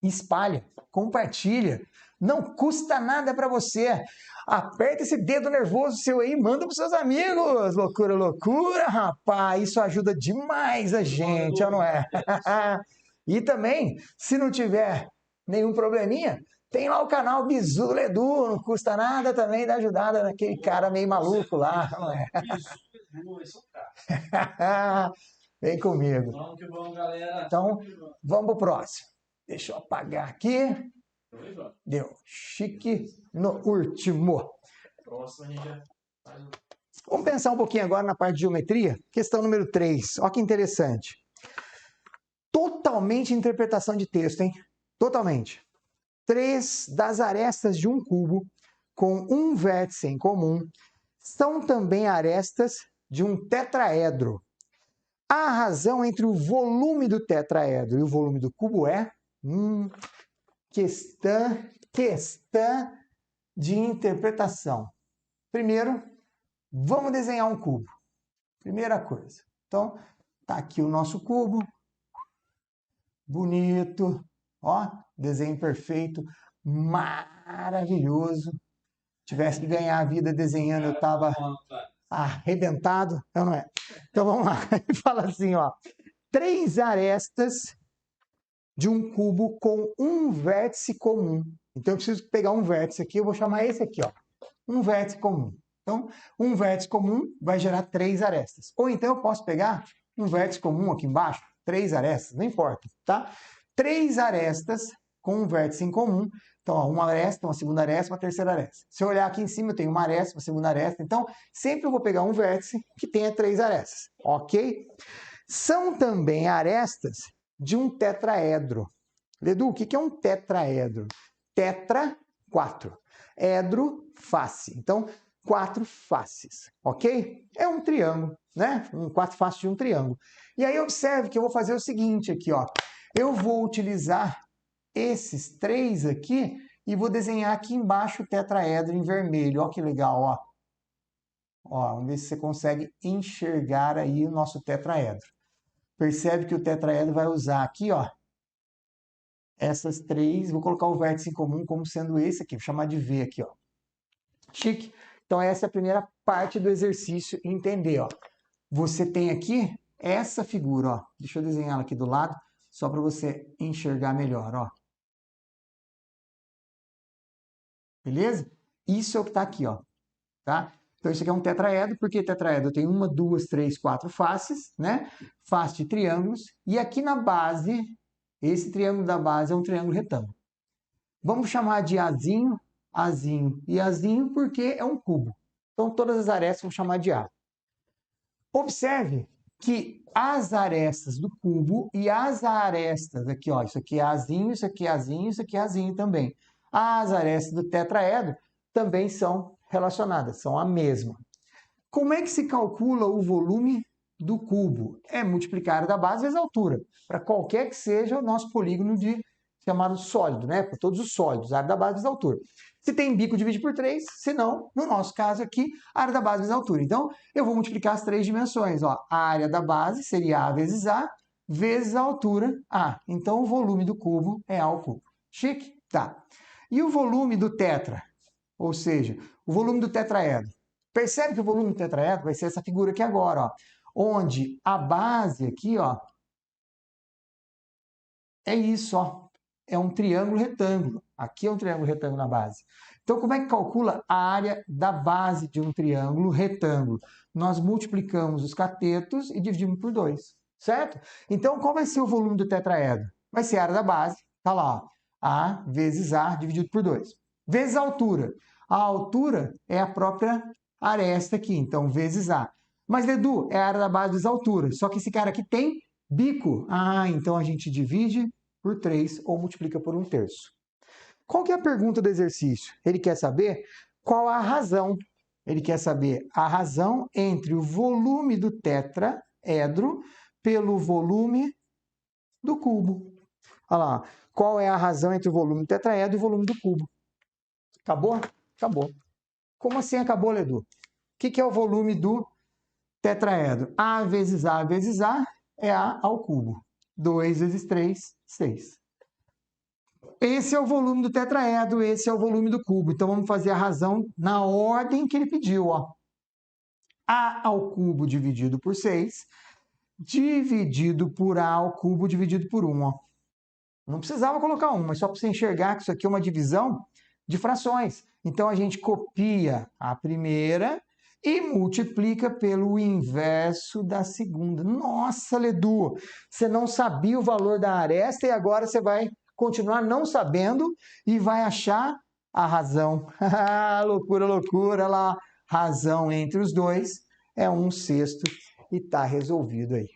espalha, compartilha. Não custa nada para você. Aperta esse dedo nervoso seu aí, manda para seus amigos. Loucura, loucura, rapaz. Isso ajuda demais a gente, não é? E também, se não tiver nenhum probleminha, tem lá o canal Bizu do Ledu. Não custa nada também dar ajudada naquele cara meio maluco lá, não é? Vem comigo. Vamos que vamos, galera. Então, vamos pro próximo. Deixa eu apagar aqui. Deu. Chique no último. Próximo a gente já faz o... Vamos pensar um pouquinho agora na parte de geometria. Questão número 3. Olha que interessante. Totalmente interpretação de texto, hein? Totalmente. 3 das arestas de um cubo com um vértice em comum são também arestas de um tetraedro. A razão entre o volume do tetraedro e o volume do cubo é questão de interpretação. Primeiro, vamos desenhar um cubo. Primeira coisa. Então, tá aqui o nosso cubo. Bonito. Ó, desenho perfeito. Maravilhoso. Tivesse que ganhar a vida desenhando, eu tava arrebentado. Não é? Então, vamos lá. Ele fala assim, ó. 3 arestas de um cubo com um vértice comum. Então, eu preciso pegar um vértice aqui, eu vou chamar esse aqui, ó. Um vértice comum. Então, um vértice comum vai gerar 3 arestas. Ou então, eu posso pegar um vértice comum aqui embaixo, 3 arestas, não importa, tá? 3 arestas com um vértice em comum. Então, ó, uma aresta, uma segunda aresta, uma terceira aresta. Se eu olhar aqui em cima, eu tenho uma aresta, uma segunda aresta. Então, sempre eu vou pegar um vértice que tenha 3 arestas, ok? São também arestas de um tetraedro. Ledu, o que é um tetraedro? Tetra, 4. Edro, face. Então, 4 faces, ok? É um triângulo, né? 4 faces de um triângulo. E aí, observe que eu vou fazer o seguinte aqui, ó. Eu vou utilizar esses 3 aqui e vou desenhar aqui embaixo o tetraedro em vermelho. Ó que legal, ó. Ó, vamos ver se você consegue enxergar aí o nosso tetraedro. Percebe que o tetraedro vai usar aqui, ó, essas 3, vou colocar o vértice em comum como sendo esse aqui, vou chamar de V aqui, ó. Chique. Então, essa é a primeira parte do exercício, entender, ó. Você tem aqui essa figura, ó. Deixa eu desenhar ela aqui do lado, só para você enxergar melhor, ó. Beleza? Isso é o que está aqui, ó. Tá? Então, isso aqui é um tetraedro, porque tetraedro tem 1, 2, 3, 4 faces, né? Face de triângulos. E aqui na base, esse triângulo da base é um triângulo retângulo. Vamos chamar de Azinho, Azinho e Azinho, porque é um cubo. Então, todas as arestas vamos chamar de A. Observe que as arestas do cubo e as arestas, aqui, ó, isso aqui é Azinho, isso aqui é Azinho, isso aqui é Azinho também. As arestas do tetraedro também são relacionadas, são a mesma. Como é que se calcula o volume do cubo? É multiplicar a área da base vezes a altura, para qualquer que seja o nosso polígono chamado sólido, né? Para todos os sólidos, a área da base vezes a altura. Se tem bico, divide por 3, se não, no nosso caso aqui, a área da base vezes a altura. Então, eu vou multiplicar as 3 dimensões. Ó. A área da base seria A vezes A, vezes a altura A. Então, o volume do cubo é A ao cubo. Chique? Tá. E o volume do tetra? Ou seja, o volume do tetraedro. Percebe que o volume do tetraedro vai ser essa figura aqui agora, ó, onde a base aqui, ó, é isso, ó, é um triângulo retângulo. Aqui é um triângulo retângulo na base. Então, como é que calcula a área da base de um triângulo retângulo? Nós multiplicamos os catetos e dividimos por 2, certo? Então, qual vai ser o volume do tetraedro? Vai ser a área da base, tá lá, ó, A vezes A dividido por 2. Vezes a altura. A altura é a própria aresta aqui, então vezes A. Mas, Ledu, é a área da base vezes a altura. Só que esse cara aqui tem bico. Ah, então a gente divide por 3 ou multiplica por 1/3. Qual que é a pergunta do exercício? Ele quer saber qual a razão. Ele quer saber a razão entre o volume do tetraedro pelo volume do cubo. Olha lá, qual é a razão entre o volume do tetraedro e o volume do cubo? Acabou? Acabou. Como assim acabou, Ledu? O que é o volume do tetraedro? A vezes A é A ao cubo. 2 vezes 3, 6. esse é o volume do tetraedro, esse é o volume do cubo. Então, vamos fazer a razão na ordem que ele pediu, ó. A ao cubo dividido por 6, dividido por A ao cubo dividido por 1, ó. Não precisava colocar 1, mas só para você enxergar que isso aqui é uma divisão de frações. Então, a gente copia a primeira e multiplica pelo inverso da segunda. Nossa, Ledu, você não sabia o valor da aresta e agora você vai continuar não sabendo e vai achar a razão. Loucura, loucura, lá. Razão entre os dois é 1/6 e está resolvido aí.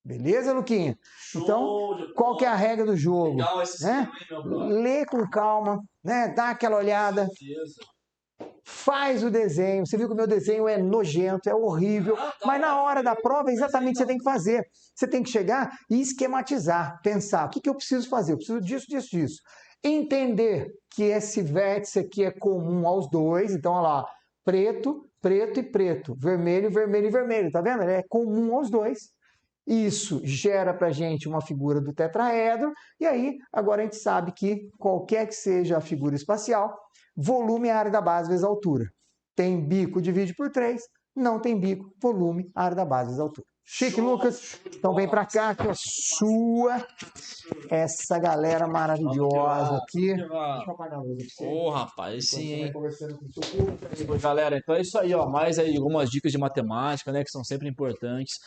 Beleza, Luquinha? Então, qual que é a regra do jogo? Legal esse né? esquema, hein, meu brother? Lê com calma, né? Dá aquela olhada, faz o desenho. Você viu que o meu desenho é nojento, é horrível, mas na hora da prova é exatamente o que você tem que fazer. Você tem que chegar e esquematizar, pensar, o que eu preciso fazer? Eu preciso disso, disso, disso. Entender que esse vértice aqui é comum aos dois, então, olha lá, preto, preto e preto, vermelho, vermelho e vermelho, tá vendo? Ele é comum aos dois. Isso gera para a gente uma figura do tetraedro, e aí agora a gente sabe que qualquer que seja a figura espacial, volume é a área da base vezes a altura. Tem bico, divide por 3, não tem bico, volume, área da base vezes a altura. Chique, Lucas? Então vem para cá, que é sua, essa galera maravilhosa aqui. Deixa eu apagar a luz aqui pra você. Ô, rapaz, sim, Você vai hein? conversando com o seu público. Galera, então é isso aí, ó. Mais aí algumas dicas de matemática, né? Que são sempre importantes.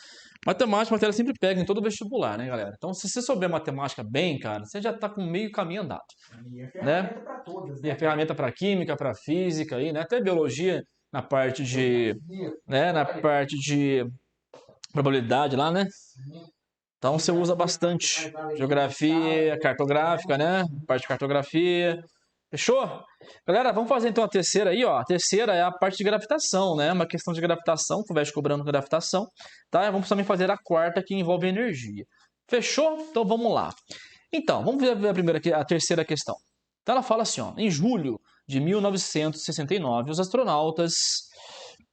Matemática, matéria sempre pega em todo vestibular, né, galera? Então, se você souber matemática bem, cara, você já tá com meio caminho andado. E é Né? ferramenta para todas, E é né? ferramenta para química, para física, aí, né? Até biologia na parte de, né? Na parte de probabilidade lá, né? Então você usa bastante geografia, cartográfica, né? Parte de cartografia. Fechou? Galera, vamos fazer então a terceira aí, ó. A terceira é a parte de gravitação, né? Uma questão de gravitação, conversa cobrando gravitação, tá? Vamos também fazer a quarta que envolve energia. Fechou? Então vamos lá. Então, vamos ver a terceira questão. Então ela fala assim, ó, em julho de 1969, os astronautas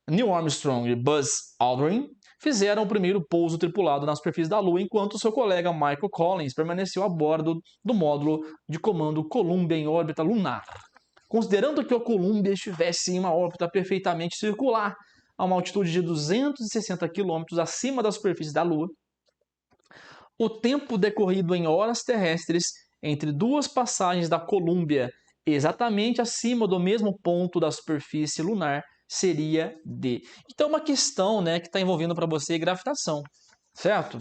Neil Armstrong e Buzz Aldrin fizeram o primeiro pouso tripulado na superfície da Lua, enquanto seu colega Michael Collins permaneceu a bordo do módulo de comando Columbia em órbita lunar. Considerando que o Columbia estivesse em uma órbita perfeitamente circular, a uma altitude de 260 km acima da superfície da Lua, o tempo decorrido em horas terrestres entre duas passagens da Columbia, exatamente acima do mesmo ponto da superfície lunar, seria D. Então, uma questão, né, que está envolvendo para você gravitação, certo?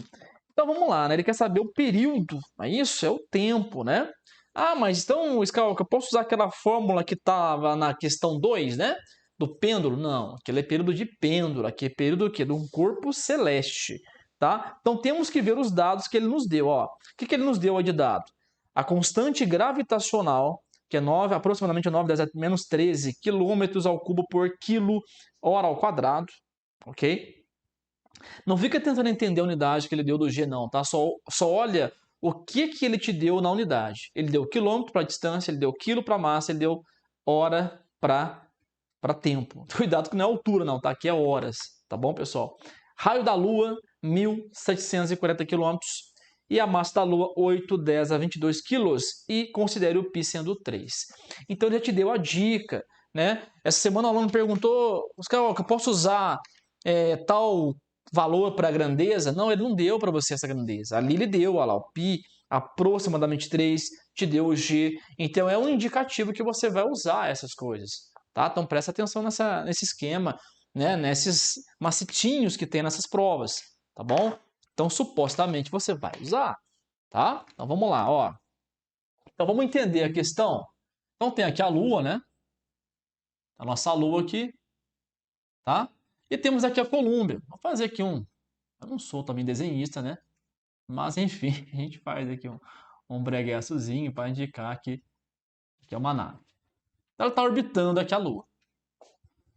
Então, vamos lá, né? Ele quer saber o período, mas isso é o tempo, né? Ah, mas então, Skalka, eu posso usar aquela fórmula que estava na questão 2, né? Do pêndulo? Não, aquele é período de pêndulo, aqui é período do quê? De um corpo celeste, tá? Então, temos que ver os dados que ele nos deu, ó. O que ele nos deu aí de dado? A constante gravitacional, que é aproximadamente 9, 10, menos 13 km ao cubo por quilo hora ao quadrado, ok? Não fica tentando entender a unidade que ele deu do G, não, tá? Só olha o que ele te deu na unidade. Ele deu quilômetro para distância, ele deu quilo para massa, ele deu hora para tempo. Cuidado que não é altura, não, tá? Aqui é horas, tá bom, pessoal? Raio da Lua, 1.740 quilômetros. E a massa da Lua, 8, 10 a 22 quilos. E considere o π sendo 3. Então, ele já te deu a dica, né? Essa semana o aluno me perguntou, Oscar, eu posso usar tal valor para a grandeza? Não, ele não deu para você essa grandeza. Ali ele deu, olha lá, o π, aproximadamente 3, te deu o g. Então, é um indicativo que você vai usar essas coisas. Tá? Então, presta atenção nesse esquema, né? Nesses macetinhos que tem nessas provas, tá bom? Então, supostamente, você vai usar, tá? Então, vamos lá, ó. Então, vamos entender a questão. Então, tem aqui a Lua, né? A nossa Lua aqui, tá? E temos aqui a Columbia. Vou fazer aqui Eu não sou também desenhista, né? Mas, enfim, a gente faz aqui um bregueçozinho para indicar que é uma nave. Ela está orbitando aqui a Lua,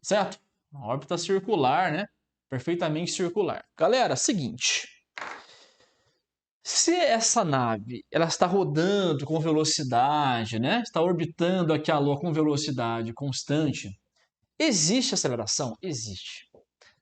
certo? Uma órbita circular, né? Perfeitamente circular. Galera, seguinte. Se essa nave ela está rodando com velocidade, né? Está orbitando aqui a Lua com velocidade constante, existe aceleração? Existe.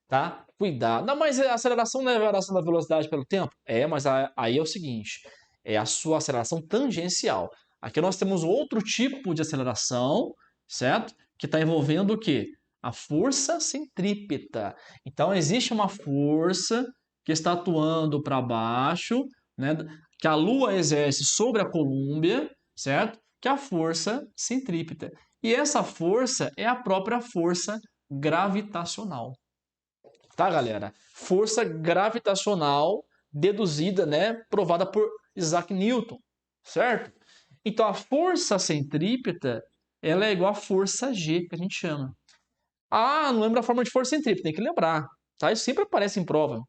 Tá? Cuidado. Não, mas a aceleração não é a variação da velocidade pelo tempo? É, mas aí é o seguinte, é a sua aceleração tangencial. Aqui nós temos outro tipo de aceleração, certo? Que está envolvendo o quê? A força centrípeta. Então, existe uma força que está atuando para baixo, né? Que a Lua exerce sobre a Colômbia, certo? Que é a força centrípeta. E essa força é a própria força gravitacional. Tá, galera? Força gravitacional deduzida, né? Provada por Isaac Newton, certo? Então, a força centrípeta, ela é igual à força G, que a gente chama. Ah, não lembro a forma de força centrípeta, tem que lembrar, tá? Isso sempre aparece em prova.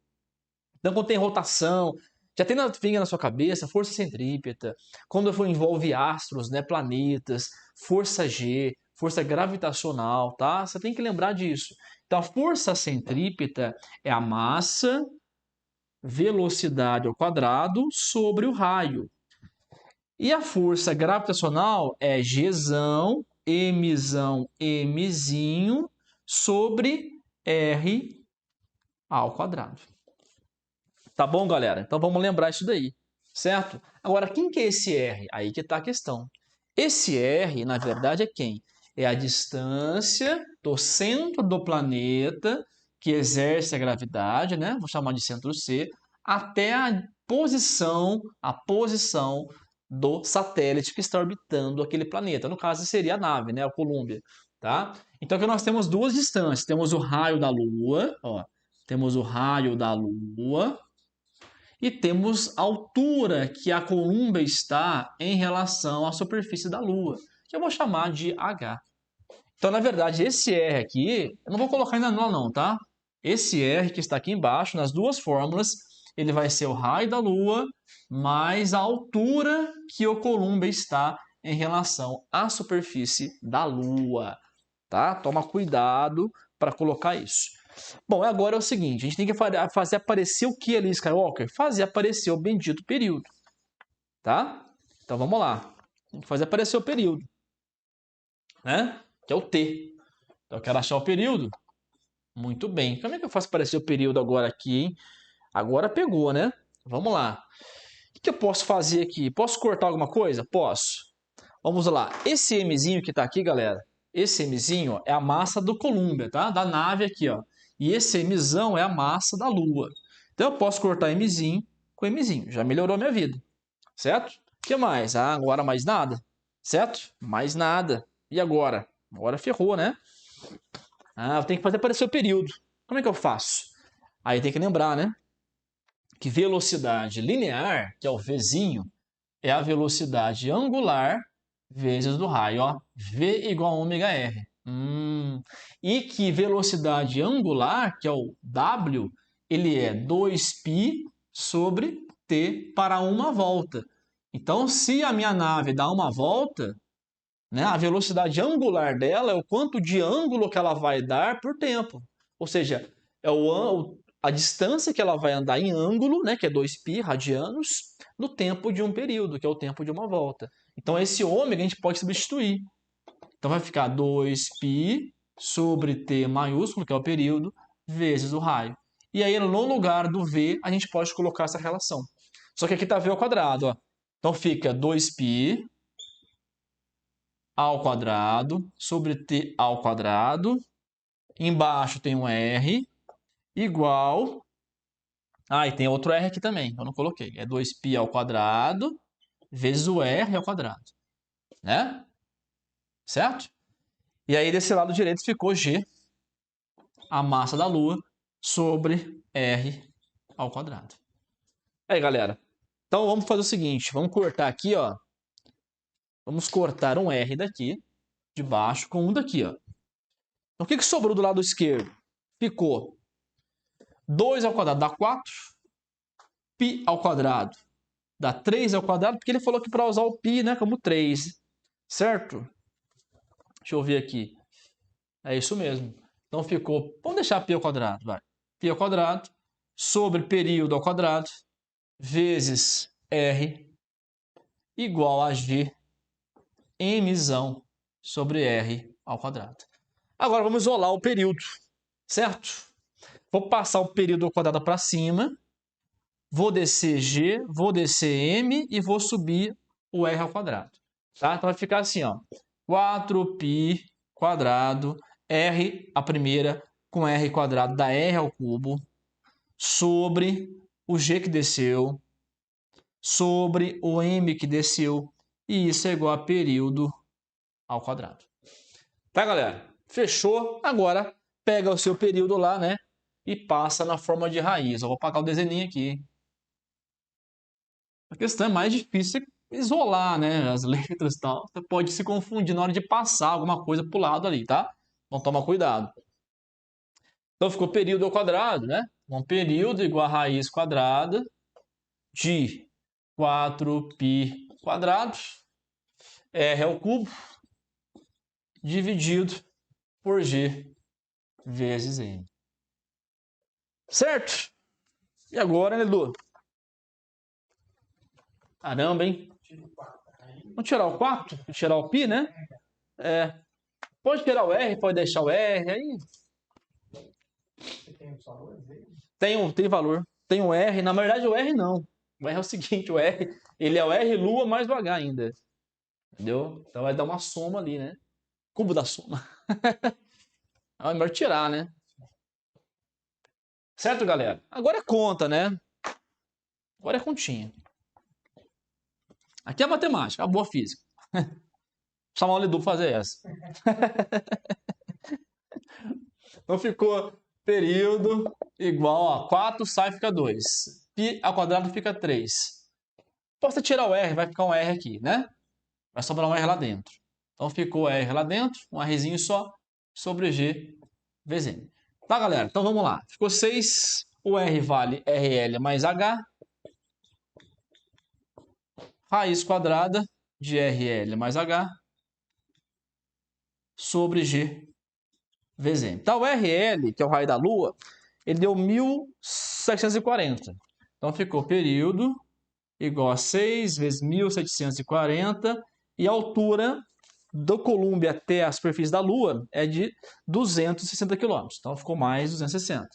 Então, quando tem rotação, já tem vinha na sua cabeça força centrípeta. Quando envolve astros, né, planetas, força G, força gravitacional, tá? Você tem que lembrar disso. Então, a força centrípeta é a massa, velocidade ao quadrado sobre o raio. E a força gravitacional é Gzão, Mzão, Mzinho sobre R ao quadrado. Tá bom, galera? Então vamos lembrar isso daí, certo? Agora, quem que é esse R? Aí que está a questão. Esse R, na verdade, é quem? É a distância do centro do planeta que exerce a gravidade, né? Vou chamar de centro C, até a posição do satélite que está orbitando aquele planeta. No caso, seria a nave, né? A Columbia, tá? Então, aqui nós temos duas distâncias. Temos o raio da Lua, ó. Temos o raio da Lua e temos a altura que a Columbia está em relação à superfície da Lua, que eu vou chamar de H. Então, na verdade, esse R aqui, eu não vou colocar ainda não, tá? Esse R que está aqui embaixo, nas duas fórmulas, ele vai ser o raio da Lua mais a altura que o Columbia está em relação à superfície da Lua, tá? Toma cuidado para colocar isso. Bom, agora é o seguinte, a gente tem que fazer aparecer o que ali, Skywalker? Fazer aparecer o bendito período, tá? Então vamos lá. Tem que fazer aparecer o período, né? Que é o T. Então eu quero achar o período. Muito bem. Como é que eu faço aparecer o período agora aqui, hein? Agora pegou, né? Vamos lá. O que eu posso fazer aqui? Posso cortar alguma coisa? Posso. Vamos lá. Esse Mzinho que está aqui, galera, esse Mzinho é a massa do Columbia, tá? Da nave aqui, ó. E esse Mzão é a massa da Lua. Então eu posso cortar Mzinho com Mzinho. Já melhorou a minha vida, certo? O que mais? Ah, agora mais nada, certo? Mais nada. E agora? Agora ferrou, né? Ah, eu tenho que fazer aparecer o período. Como é que eu faço? Aí tem que lembrar, né? Que velocidade linear, que é o Vzinho, é a velocidade angular vezes do raio, ó. V igual a ômega R. E que velocidade angular, que é o W, ele é 2π sobre T para uma volta. Então, se a minha nave dá uma volta, né, a velocidade angular dela é o quanto de ângulo que ela vai dar por tempo. Ou seja, é a distância que ela vai andar em ângulo, né, que é 2π radianos, no tempo de um período, que é o tempo de uma volta. Então, esse ômega a gente pode substituir. Então, vai ficar 2π sobre T maiúsculo, que é o período, vezes o raio. E aí, no lugar do V, a gente pode colocar essa relação. Só que aqui está V ao quadrado, ó. Então, fica 2π ao quadrado sobre T ao quadrado. Embaixo tem um R igual... Ah, e tem outro R aqui também, eu não coloquei. É 2π ao quadrado vezes o R ao quadrado, né? Certo? E aí, desse lado direito ficou G, a massa da Lua, sobre R ao quadrado. Aí, galera. Então, vamos fazer o seguinte. Vamos cortar aqui, ó. Vamos cortar um R daqui, de baixo, com um daqui, ó. Então, o que sobrou do lado esquerdo? Ficou 2 ao quadrado dá 4. Π ao quadrado dá 3 ao quadrado, porque ele falou que para usar o π, né, como 3. Certo? Deixa eu ver aqui. É isso mesmo. Então ficou, vamos deixar π ao quadrado, vai. Π ao quadrado sobre período ao quadrado vezes R igual a G Mzão sobre R ao quadrado. Agora vamos isolar o período, certo? Vou passar o período ao quadrado para cima, vou descer G, vou descer M e vou subir o R ao quadrado. Tá? Então vai ficar assim, ó. 4π quadrado, R a primeira com R quadrado da R ao cubo, sobre o G que desceu, sobre o M que desceu, e isso é igual a período ao quadrado. Tá, galera? Fechou? Agora pega o seu período lá, né? E passa na forma de raiz. Eu vou apagar o desenho aqui. A questão é mais difícil isolar, né? As letras e tal. Você pode se confundir na hora de passar alguma coisa pro lado ali, tá? Então toma cuidado. Então ficou período ao quadrado, né? Um período igual a raiz quadrada de 4π quadrado, R ao cubo, dividido por G vezes M. Certo? E agora, né, Edu? Caramba, hein? Vamos tirar o 4, tirar o π, né? É. Pode tirar o R, pode deixar o R, aí... Tem valor. Tem o R, na verdade o R não. O R é o seguinte, o R, ele é o R lua mais o H ainda. Entendeu? Então vai dar uma soma ali, né? Cubo da soma. É melhor tirar, né? Certo, galera? Agora é conta, né? Agora é continha. Aqui é matemática, a boa física. Vou chamar o Edu pra fazer essa. Então ficou período igual a 4, sai fica 2. Π ao quadrado fica 3. Posso tirar o R, vai ficar um R aqui, né? Vai sobrar um R lá dentro. Então ficou R lá dentro, um Rzinho só, sobre G vezes M. Tá, galera? Então vamos lá. Ficou 6, o R vale RL mais H. Raiz quadrada de RL mais H sobre G vezes M. Então o RL, que é o raio da Lua, ele deu 1740. Então ficou período igual a 6 vezes 1740 e a altura do Columbo até a superfície da Lua é de 260 km. Então ficou mais 260.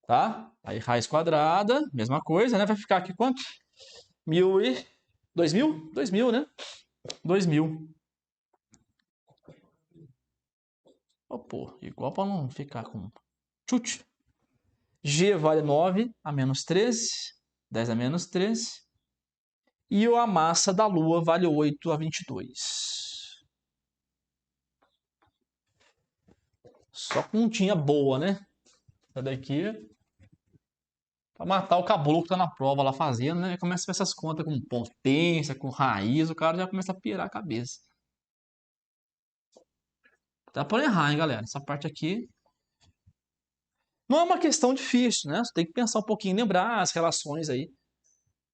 Tá? Aí raiz quadrada, mesma coisa, né? Vai ficar aqui quanto? 2.000? 2.000, né? 2.000. Oh, pô, igual para não ficar com chute. G vale 9 a menos 13, 10 a menos 13. E a massa da Lua vale 8 a 22. Só continha boa, né? Essa daqui para matar o caboclo que tá na prova lá fazendo, né? Começa a fazer essas contas com potência, com raiz, o cara já começa a pirar a cabeça. Dá para errar, hein, galera? Essa parte aqui não é uma questão difícil, né? Você tem que pensar um pouquinho, lembrar as relações aí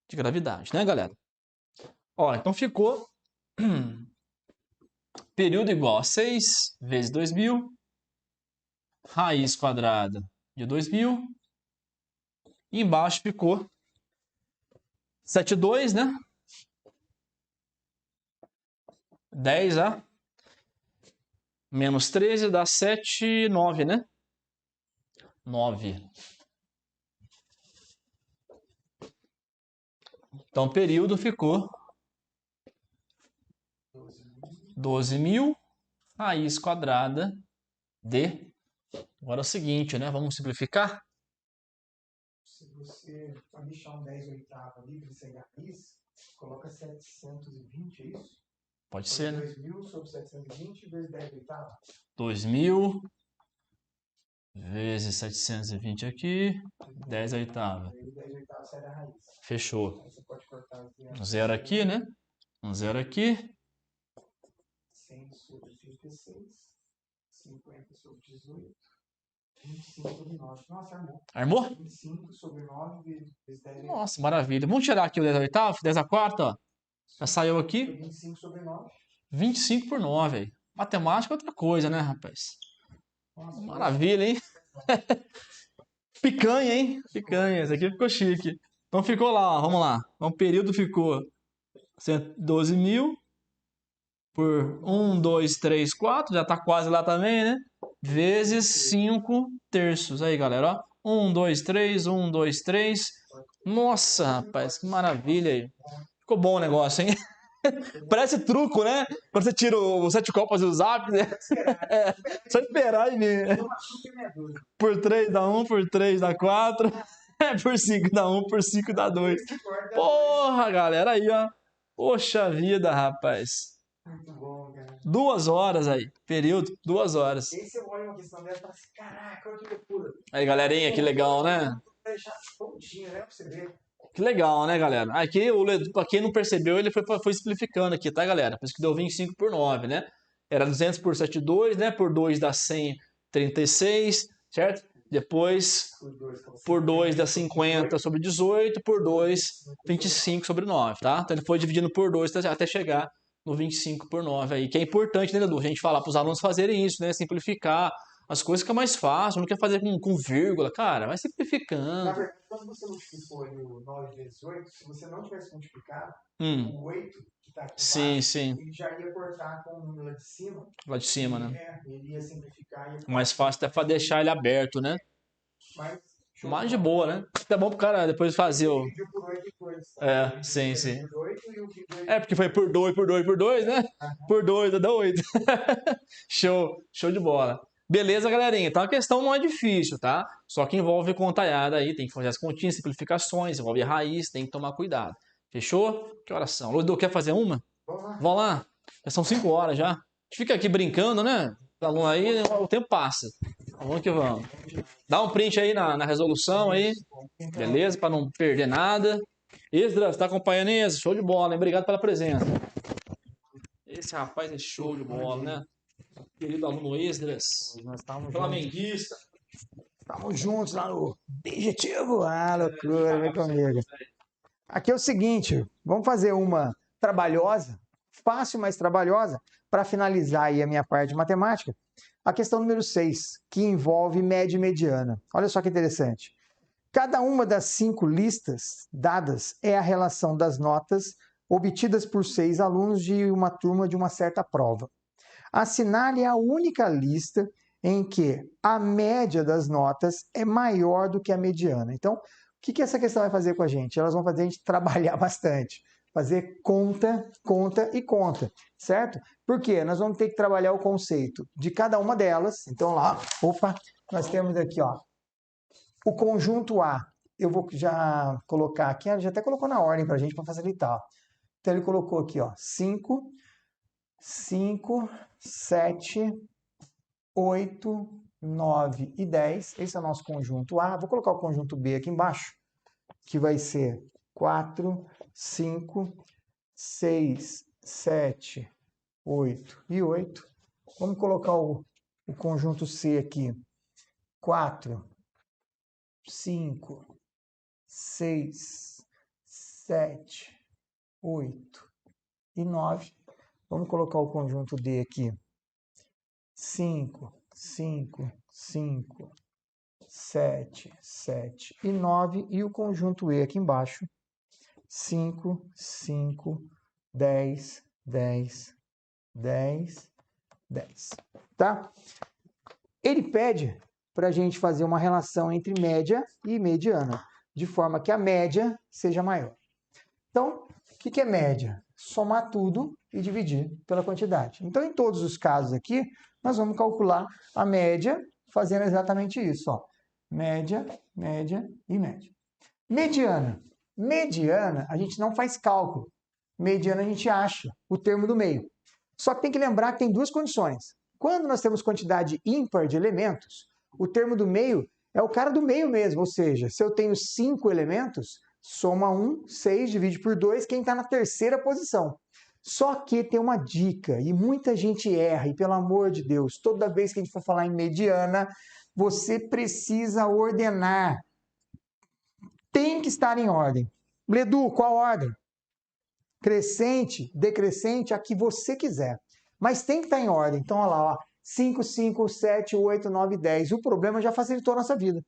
de gravidade, né, galera? Ó, então ficou período igual a 6 vezes 2.000, raiz quadrada de 2.000, e embaixo ficou 7,2, né? 10 a menos 13 dá 7, 9, né? 9. Então, o período ficou 12.000 raiz quadrada de... Agora é o seguinte, né? Vamos simplificar. Se você deixar um 10 oitavo ali para ser raiz, coloca 720, é isso? Pode ser, né? 2.000 sobre 720 vezes 10 oitavos. 2.000 vezes 720 aqui, 10 oitavos. 10 oitavos sai da raiz. Fechou. Aí você pode cortar Um zero aqui, né? Um zero aqui. 100 sobre 36, 50 sobre 18, 25 sobre 9. Nossa, armou. Armou? 25 sobre 9 vezes 10 oitavos. Nossa, maravilha. Vamos tirar aqui o 10 oitavos, 10 a quarta, ó. Já saiu aqui. 25 sobre 9. 25 por 9, aí. Matemática é outra coisa, né, rapaz? Nossa, Maravilha, hein? Picanha, hein? Picanha. Esse aqui ficou chique. Então ficou lá, ó. Vamos lá. Então o período ficou 12.000 por 1, 2, 3, 4. Já tá quase lá também, né? Vezes 5 terços. Aí, galera, ó. 1, 2, 3, 1, 2, 3. Nossa, rapaz, que maravilha aí. Ficou bom o negócio, hein? Parece truco, né? Quando você tira o 7 copas e o zap, né? Só esperar e ver. Por 3 dá 1, por 3 dá 4. Por 5 dá 1, por 5 dá 2. Porra, galera, aí, ó. Poxa vida, rapaz. Muito bom, cara. 2 horas aí. Período, 2 horas. Esse eu olho uma questão dela e falo assim, caraca, olha que loucura. Aí, galerinha, que legal, né? Vou deixar pontinho, né, pra você ver. Que legal, né, galera? Aqui, pra quem não percebeu, ele foi simplificando aqui, tá, galera? Por isso que deu 25 por 9, né? Era 200 por 7,2, né? Por 2 dá 136, certo? Depois, por 2 dá 50 sobre 18, por 2, 25 sobre 9, tá? Então ele foi dividindo por 2 até chegar no 25 por 9 aí, que é importante, né, Edu? A gente falar para os alunos fazerem isso, né? Simplificar. As coisas ficam mais fáceis, não quer fazer com vírgula, cara, vai simplificando. Na verdade, quando você multiplicou aí o 9 vezes 8, se você não tivesse multiplicado, o 8 que está aqui Sim, embaixo, sim. ele já ia cortar com o número lá de cima. Lá de cima, né? Ele ia simplificar. Mais fácil até para deixar ele aberto, né? Mais de boa, né? Até bom pro cara depois fazer o... sim, sim. É, porque foi por 2, né? Por 2 dá 8. Show de bola. Beleza, galerinha? Então a questão não é difícil, tá? Só que envolve contaiada aí, tem que fazer as continhas, simplificações, envolve a raiz, tem que tomar cuidado. Fechou? Que horas são? Ludo, quer fazer uma? Vamos lá. Já são 5 horas já. A gente fica aqui brincando, né? O aluno aí, o tempo passa. Vamos que vamos. Dá um print aí na resolução aí. Beleza? Para não perder nada. Esdras, tá acompanhando isso? Show de bola, hein? Obrigado pela presença. Esse rapaz é show de bola, né? Querido aluno Esdras. Nós estamos flamenguista. Estamos juntos lá no Objetivo. Ah, loucura, vem comigo. Aqui é o seguinte, vamos fazer uma trabalhosa, fácil, mas trabalhosa, para finalizar aí a minha parte de matemática. A questão número 6, que envolve média e mediana. Olha só que interessante. Cada uma das 5 listas dadas é a relação das notas obtidas por 6 alunos de uma turma de uma certa prova. Assinale a única lista em que a média das notas é maior do que a mediana. Então, o que essa questão vai fazer com a gente? Elas vão fazer a gente trabalhar bastante, fazer conta, certo? Por quê? Nós vamos ter que trabalhar o conceito de cada uma delas. Então, lá, nós temos aqui, ó, o conjunto A. Eu vou já colocar aqui, já até colocou na ordem para a gente, para facilitar. Então, ele colocou aqui, ó, 5, 7, 8, 9 e 10. Esse é o nosso conjunto A. Vou colocar o conjunto B aqui embaixo, que vai ser 4, 5, 6, 7, 8 e 8. Vamos colocar o conjunto C aqui. 4, 5, 6, 7, 8 e 9. Vamos colocar o conjunto D aqui. 5, 5, 5, 7, 7 e 9. E o conjunto E aqui embaixo. 5, 5, 10, 10, 10, 10. Tá? Ele pede para a gente fazer uma relação entre média e mediana, de forma que a média seja maior. Então, o que é média? Somar tudo e dividir pela quantidade. Então, em todos os casos aqui, nós vamos calcular a média fazendo exatamente isso. Ó. Média, média e média. Mediana. Mediana, a gente não faz cálculo. Mediana, a gente acha o termo do meio. Só que tem que lembrar que tem duas condições. Quando nós temos quantidade ímpar de elementos, o termo do meio é o cara do meio mesmo. Ou seja, se eu tenho 5 elementos, soma 1, 6, divide por 2, quem está na terceira posição. Só que tem uma dica, e muita gente erra, e pelo amor de Deus, toda vez que a gente for falar em mediana, você precisa ordenar. Tem que estar em ordem. Ledu, qual ordem? Crescente, decrescente, a que você quiser. Mas tem que estar em ordem. Então, olha lá, ó, 5, 5, 7, 8, 9, 10. O problema já facilitou a nossa vida.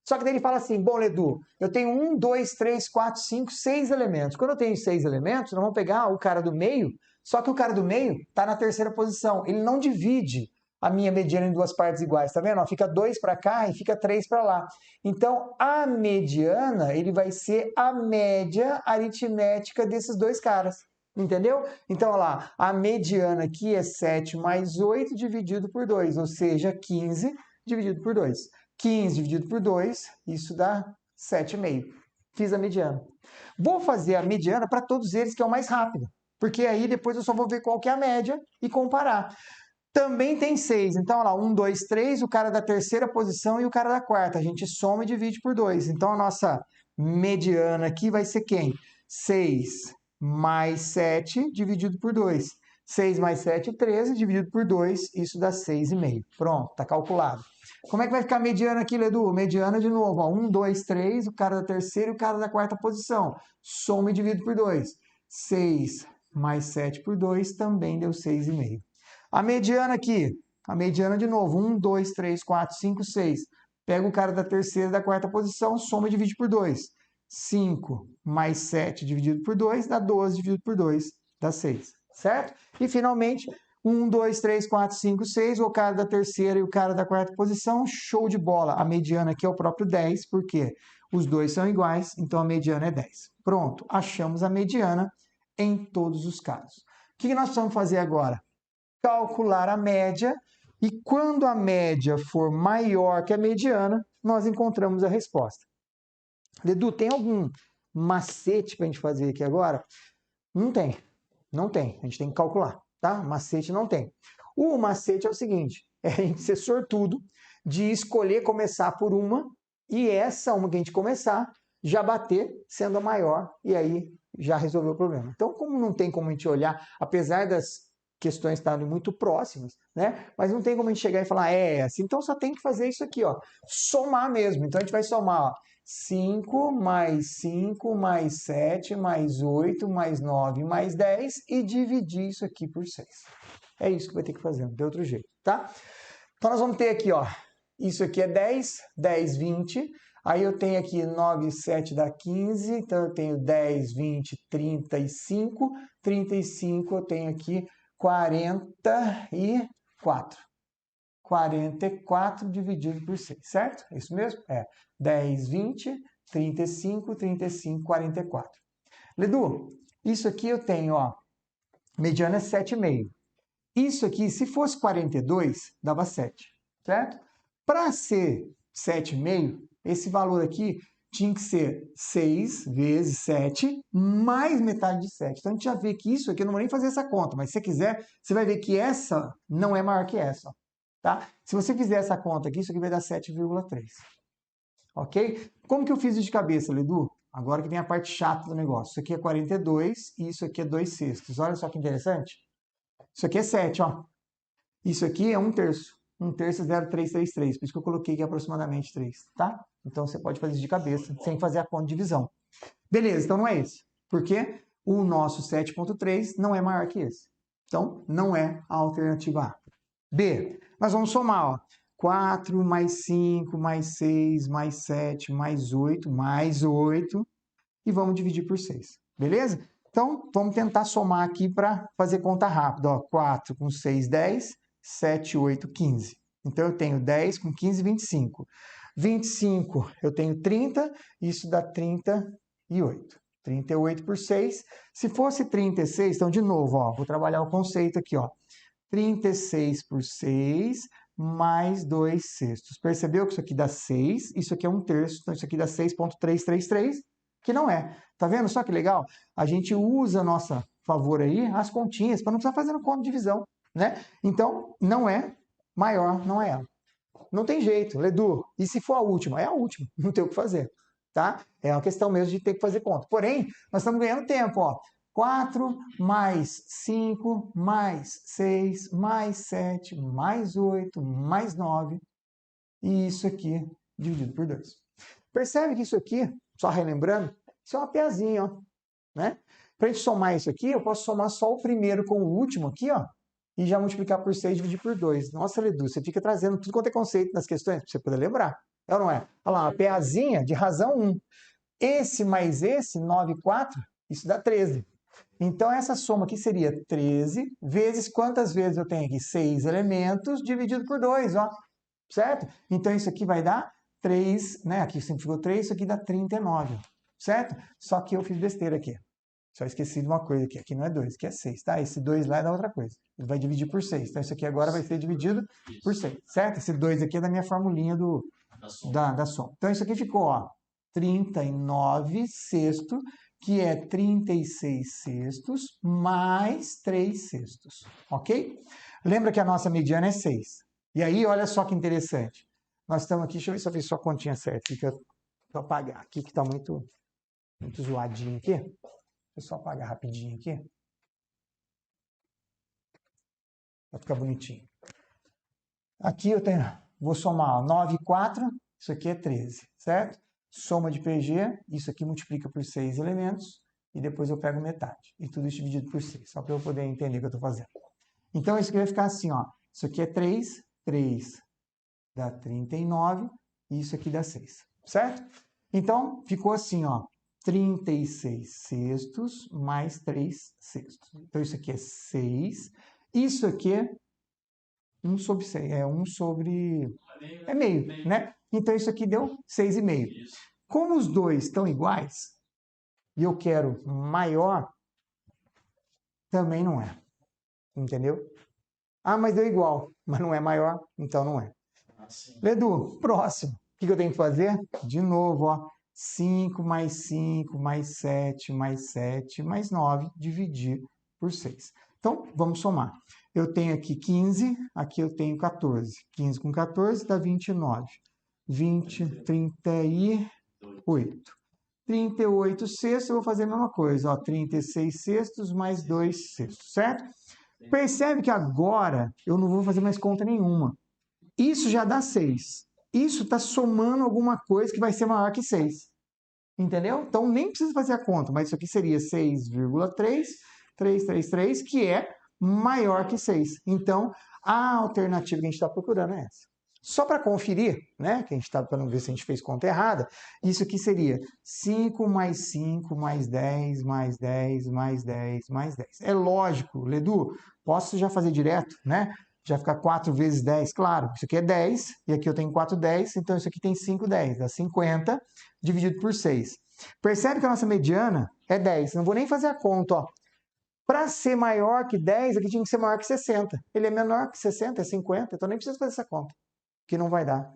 Só que daí ele fala assim, bom, Ledu, eu tenho 1, 2, 3, 4, 5, 6 elementos. Quando eu tenho 6 elementos, nós vamos pegar o cara do meio, só que o cara do meio está na terceira posição. Ele não divide a minha mediana em duas partes iguais, tá vendo? Ó, fica 2 para cá e fica 3 para lá. Então, a mediana, ele vai ser a média aritmética desses dois caras. Entendeu? Então, olha lá, a mediana aqui é 7 mais 8 dividido por 2, ou seja, 15 dividido por 2. 15 dividido por 2, isso dá 7,5. Fiz a mediana. Vou fazer a mediana para todos eles, que é o mais rápido, porque aí depois eu só vou ver qual que é a média e comparar. Também tem 6, então, olha lá, 1, 2, 3, o cara da terceira posição e o cara da quarta. A gente soma e divide por 2. Então, a nossa mediana aqui vai ser quem? 6 mais 7 dividido por 2. 6 mais 7, 13, dividido por 2, isso dá 6,5. Pronto, está calculado. Como é que vai ficar a mediana aqui, Ledu? Mediana de novo, ó, 1, 2, 3, o cara da terceira e o cara da quarta posição. Soma e divido por 2. 6 mais 7 por 2 também deu 6,5. A mediana aqui, a mediana de novo, 1, 2, 3, 4, 5, 6. Pega o cara da terceira e da quarta posição, soma e divide por 2. 5 mais 7 dividido por 2 dá 12 dividido por 2, dá 6, certo? E finalmente, 1, 2, 3, 4, 5, 6, o cara da terceira e o cara da quarta posição, show de bola. A mediana aqui é o próprio 10, porque os dois são iguais, então a mediana é 10. Pronto, achamos a mediana em todos os casos. O que nós precisamos fazer agora? Calcular a média, e quando a média for maior que a mediana, nós encontramos a resposta. Ledu, tem algum macete para a gente fazer aqui agora? Não tem, não tem. A gente tem que calcular, tá? Macete não tem. O macete é o seguinte, é a gente ser sortudo de escolher começar por uma, e essa uma que a gente começar, já bater sendo a maior, e aí já resolveu o problema. Então, como não tem como a gente olhar, apesar das questões estarem muito próximas, né? Mas não tem como a gente chegar e falar, assim, então só tem que fazer isso aqui, ó, somar mesmo. Então a gente vai somar, ó, 5 mais 5 mais 7 mais 8 mais 9 mais 10 e dividir isso aqui por 6. É isso que vai ter que fazer, não tem outro jeito, tá? Então nós vamos ter aqui, ó, isso aqui é 10, 10, 20. Aí eu tenho aqui 9, 7 dá 15, então eu tenho 10, 20, 35. 35 eu tenho aqui 44. 44 dividido por 6, certo? É isso mesmo? 10, 20, 35, 35, 44. Ledu, isso aqui eu tenho, ó, mediana é 7,5. Isso aqui, se fosse 42, dava 7, certo? Para ser 7,5, esse valor aqui tinha que ser 6 vezes 7 mais metade de 7. Então, a gente já vê que isso aqui, eu não vou nem fazer essa conta, mas se você quiser, você vai ver que essa não é maior que essa, tá? Se você fizer essa conta aqui, isso aqui vai dar 7,3. Ok? Como que eu fiz isso de cabeça, Ledu? Agora que vem a parte chata do negócio. Isso aqui é 42 e isso aqui é 2/6. Olha só que interessante. Isso aqui é 7, ó. Isso aqui é 1/3. 1/3 é 0,333. Por isso que eu coloquei aqui aproximadamente 3, tá? Então, você pode fazer isso de cabeça, sem fazer a conta de divisão. Beleza, então não é esse. Porque o nosso 7,3 não é maior que esse. Então, não é a alternativa A. B, nós vamos somar, ó. 4 mais 5 mais 6 mais 7 mais 8 mais 8 e vamos dividir por 6. Beleza? Então, vamos tentar somar aqui para fazer conta rápida. Ó. 4 com 6, 10. 7, 8, 15. Então, eu tenho 10 com 15, 25. 25, eu tenho 30, isso dá 38. 38 por 6. Se fosse 36, então, de novo, ó, vou trabalhar o conceito aqui, ó. 36 por 6 mais 2/6. Percebeu que isso aqui dá 6, isso aqui é 1/3, então isso aqui dá 6,333, que não é. Tá vendo só que legal? A gente usa a nossa favor aí as continhas para não precisar fazer conta de divisão, né? Então, não é maior, não é ela. Não tem jeito, Ledu. E se for a última? É a última, não tem o que fazer, tá? É uma questão mesmo de ter que fazer conta. Porém, nós estamos ganhando tempo, ó. 4 mais 5 mais 6 mais 7 mais 8 mais 9 e isso aqui dividido por 2. Percebe que isso aqui, só relembrando, isso é uma piazinha, ó, né? Para a gente somar isso aqui, eu posso somar só o primeiro com o último aqui, ó, e já multiplicar por 6 e dividir por 2. Nossa, Ledu, você fica trazendo tudo quanto é conceito nas questões, para você poder lembrar. É ou não é? Olha lá, uma piazinha de razão 1. Esse mais esse, 9 e 4, isso dá 13. Então, essa soma aqui seria 13 vezes quantas vezes eu tenho aqui? 6 elementos dividido por 2, ó. Certo? Então, isso aqui vai dar 3, né? Aqui sempre ficou 3, isso aqui dá 39, certo? Só que eu fiz besteira aqui. Só esqueci de uma coisa aqui. Aqui não é 2, aqui é 6, tá? Esse 2 lá é da outra coisa. Ele vai dividir por 6. Então, isso aqui agora vai ser dividido por 6, certo? Esse 2 aqui é da minha formulinha da soma. Então, isso aqui ficou, ó, 39 sextos, que é 36 sextos mais 3 sextos, ok? Lembra que a nossa mediana é 6. E aí, olha só que interessante. Nós estamos aqui, deixa eu ver se eu fiz sua continha certa. Deixa eu apagar aqui, que está muito zoadinho aqui. Deixa eu só apagar rapidinho aqui. Vai ficar bonitinho. Aqui eu vou somar, ó, 9 e 4, isso aqui é 13, certo? Soma de PG, isso aqui multiplica por 6 elementos, e depois eu pego metade. E tudo isso dividido por 6, só para eu poder entender o que eu estou fazendo. Então, isso aqui vai ficar assim, ó. Isso aqui é 3, 3 dá 39, e isso aqui dá 6, certo? Então, ficou assim, ó. 36 sextos mais 3 sextos. Então, isso aqui é 6. Isso aqui é 1 sobre 6. É 1 sobre... É meio, né? Então, isso aqui deu 6,5. Como os dois estão iguais, e eu quero maior, também não é. Entendeu? Ah, mas deu igual. Mas não é maior, então não é. Ledu, próximo. O que eu tenho que fazer? De novo, ó. 5 mais 5 mais 7 mais 7 mais 9, dividir por 6. Então, vamos somar. Eu tenho aqui 15, aqui eu tenho 14. 15 com 14 dá 29. 20, 38. 38 sextos, eu vou fazer a mesma coisa. Ó, 36 sextos mais 2 sextos, certo? Percebe que agora eu não vou fazer mais conta nenhuma. Isso já dá 6. Isso está somando alguma coisa que vai ser maior que 6. Entendeu? Então, nem precisa fazer a conta, mas isso aqui seria 6,333, que é maior que 6. Então, a alternativa que a gente está procurando é essa. Só para conferir, né, que a gente está para não ver se a gente fez conta errada, isso aqui seria 5 mais 5 mais 10 mais 10 mais 10 mais 10. É lógico, Ledu, posso já fazer direto, né? Já ficar 4 vezes 10, claro, isso aqui é 10, e aqui eu tenho 4 10, então isso aqui tem 5 10, dá 50 dividido por 6. Percebe que a nossa mediana é 10, não vou nem fazer a conta, ó. Para ser maior que 10, aqui tinha que ser maior que 60. Ele é menor que 60, é 50, então nem preciso fazer essa conta, que não vai dar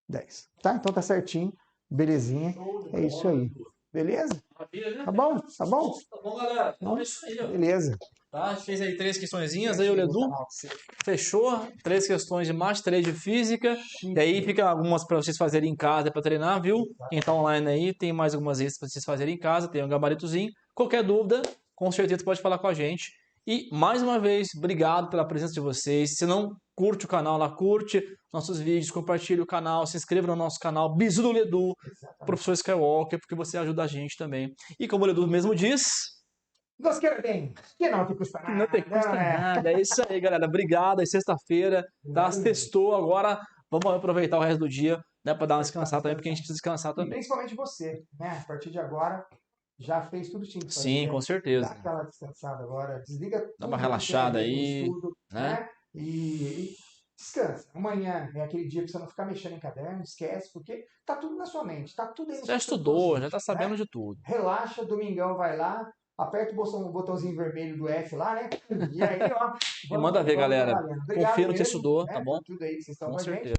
10, tá? Então tá certinho, belezinha, é isso aí. Beleza? Tá bom? Tá bom? Tá bom, galera. Então é isso aí, ó. Beleza. Tá? A gente fez aí 3 questõezinhas, aí o Ledu fechou. 3 questões de matemática, 3 de física. E aí fica algumas para vocês fazerem em casa para treinar, viu? Quem tá online aí, tem mais algumas extras para vocês fazerem em casa, tem um gabaritozinho. Qualquer dúvida, com certeza pode falar com a gente. E mais uma vez, obrigado pela presença de vocês. Se não curte o canal lá, curte nossos vídeos, compartilhe o canal, se inscreva no nosso canal Bizu do Ledu, Professor Skywalker, porque você ajuda a gente também. E como o Ledu mesmo diz... Nós queremos bem, que não te custa nada. Não tem custa nada. É isso aí, galera. Obrigado. É sexta-feira, tá? Sextou. Agora vamos aproveitar o resto do dia, né? Para dar uma descansada também, porque a gente precisa descansar E também. principalmente você, né? A partir de agora, já fez tudo que tinha que fazer. Sim, com certeza. Dá aquela descansada agora, desliga tudo. Dá uma relaxada aí, estudo, né? E descansa. Amanhã é aquele dia que você não ficar mexendo em caderno, esquece, porque tá tudo na sua mente, tá tudo aí no Já seu estudou, já tá subconsciente, sabendo né? de tudo. Relaxa, domingão vai lá, aperta o botãozinho vermelho do F lá, né? E aí, ó. E manda ver, galera. Confia no que mesmo, estudou, né, tá bom? por tudo aí que vocês estão Com com a gente. certeza.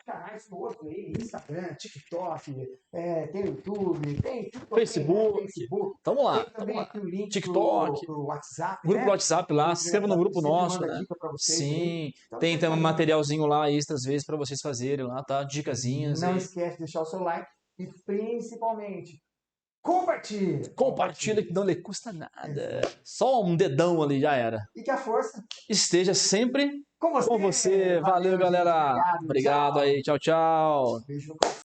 Canais todos aí, Instagram, TikTok, tem YouTube, tem tudo, Facebook. Tamo lá. Tem também aqui o link TikTok. pro WhatsApp, Grupo né? do WhatsApp lá, se inscreva no grupo nosso, manda né? dica pra vocês Sim, aí. Então, tem um materialzinho lá extra às vezes para vocês fazerem lá, tá? Dicasinhas. Não aí. esquece de deixar o seu like e principalmente compartilha. Compartilha que não lhe custa nada. Só um dedão ali já era. E que a força Esteja sempre com você. com você. Valeu, galera. Gente, obrigado aí. Tchau, tchau. Beijo no coração.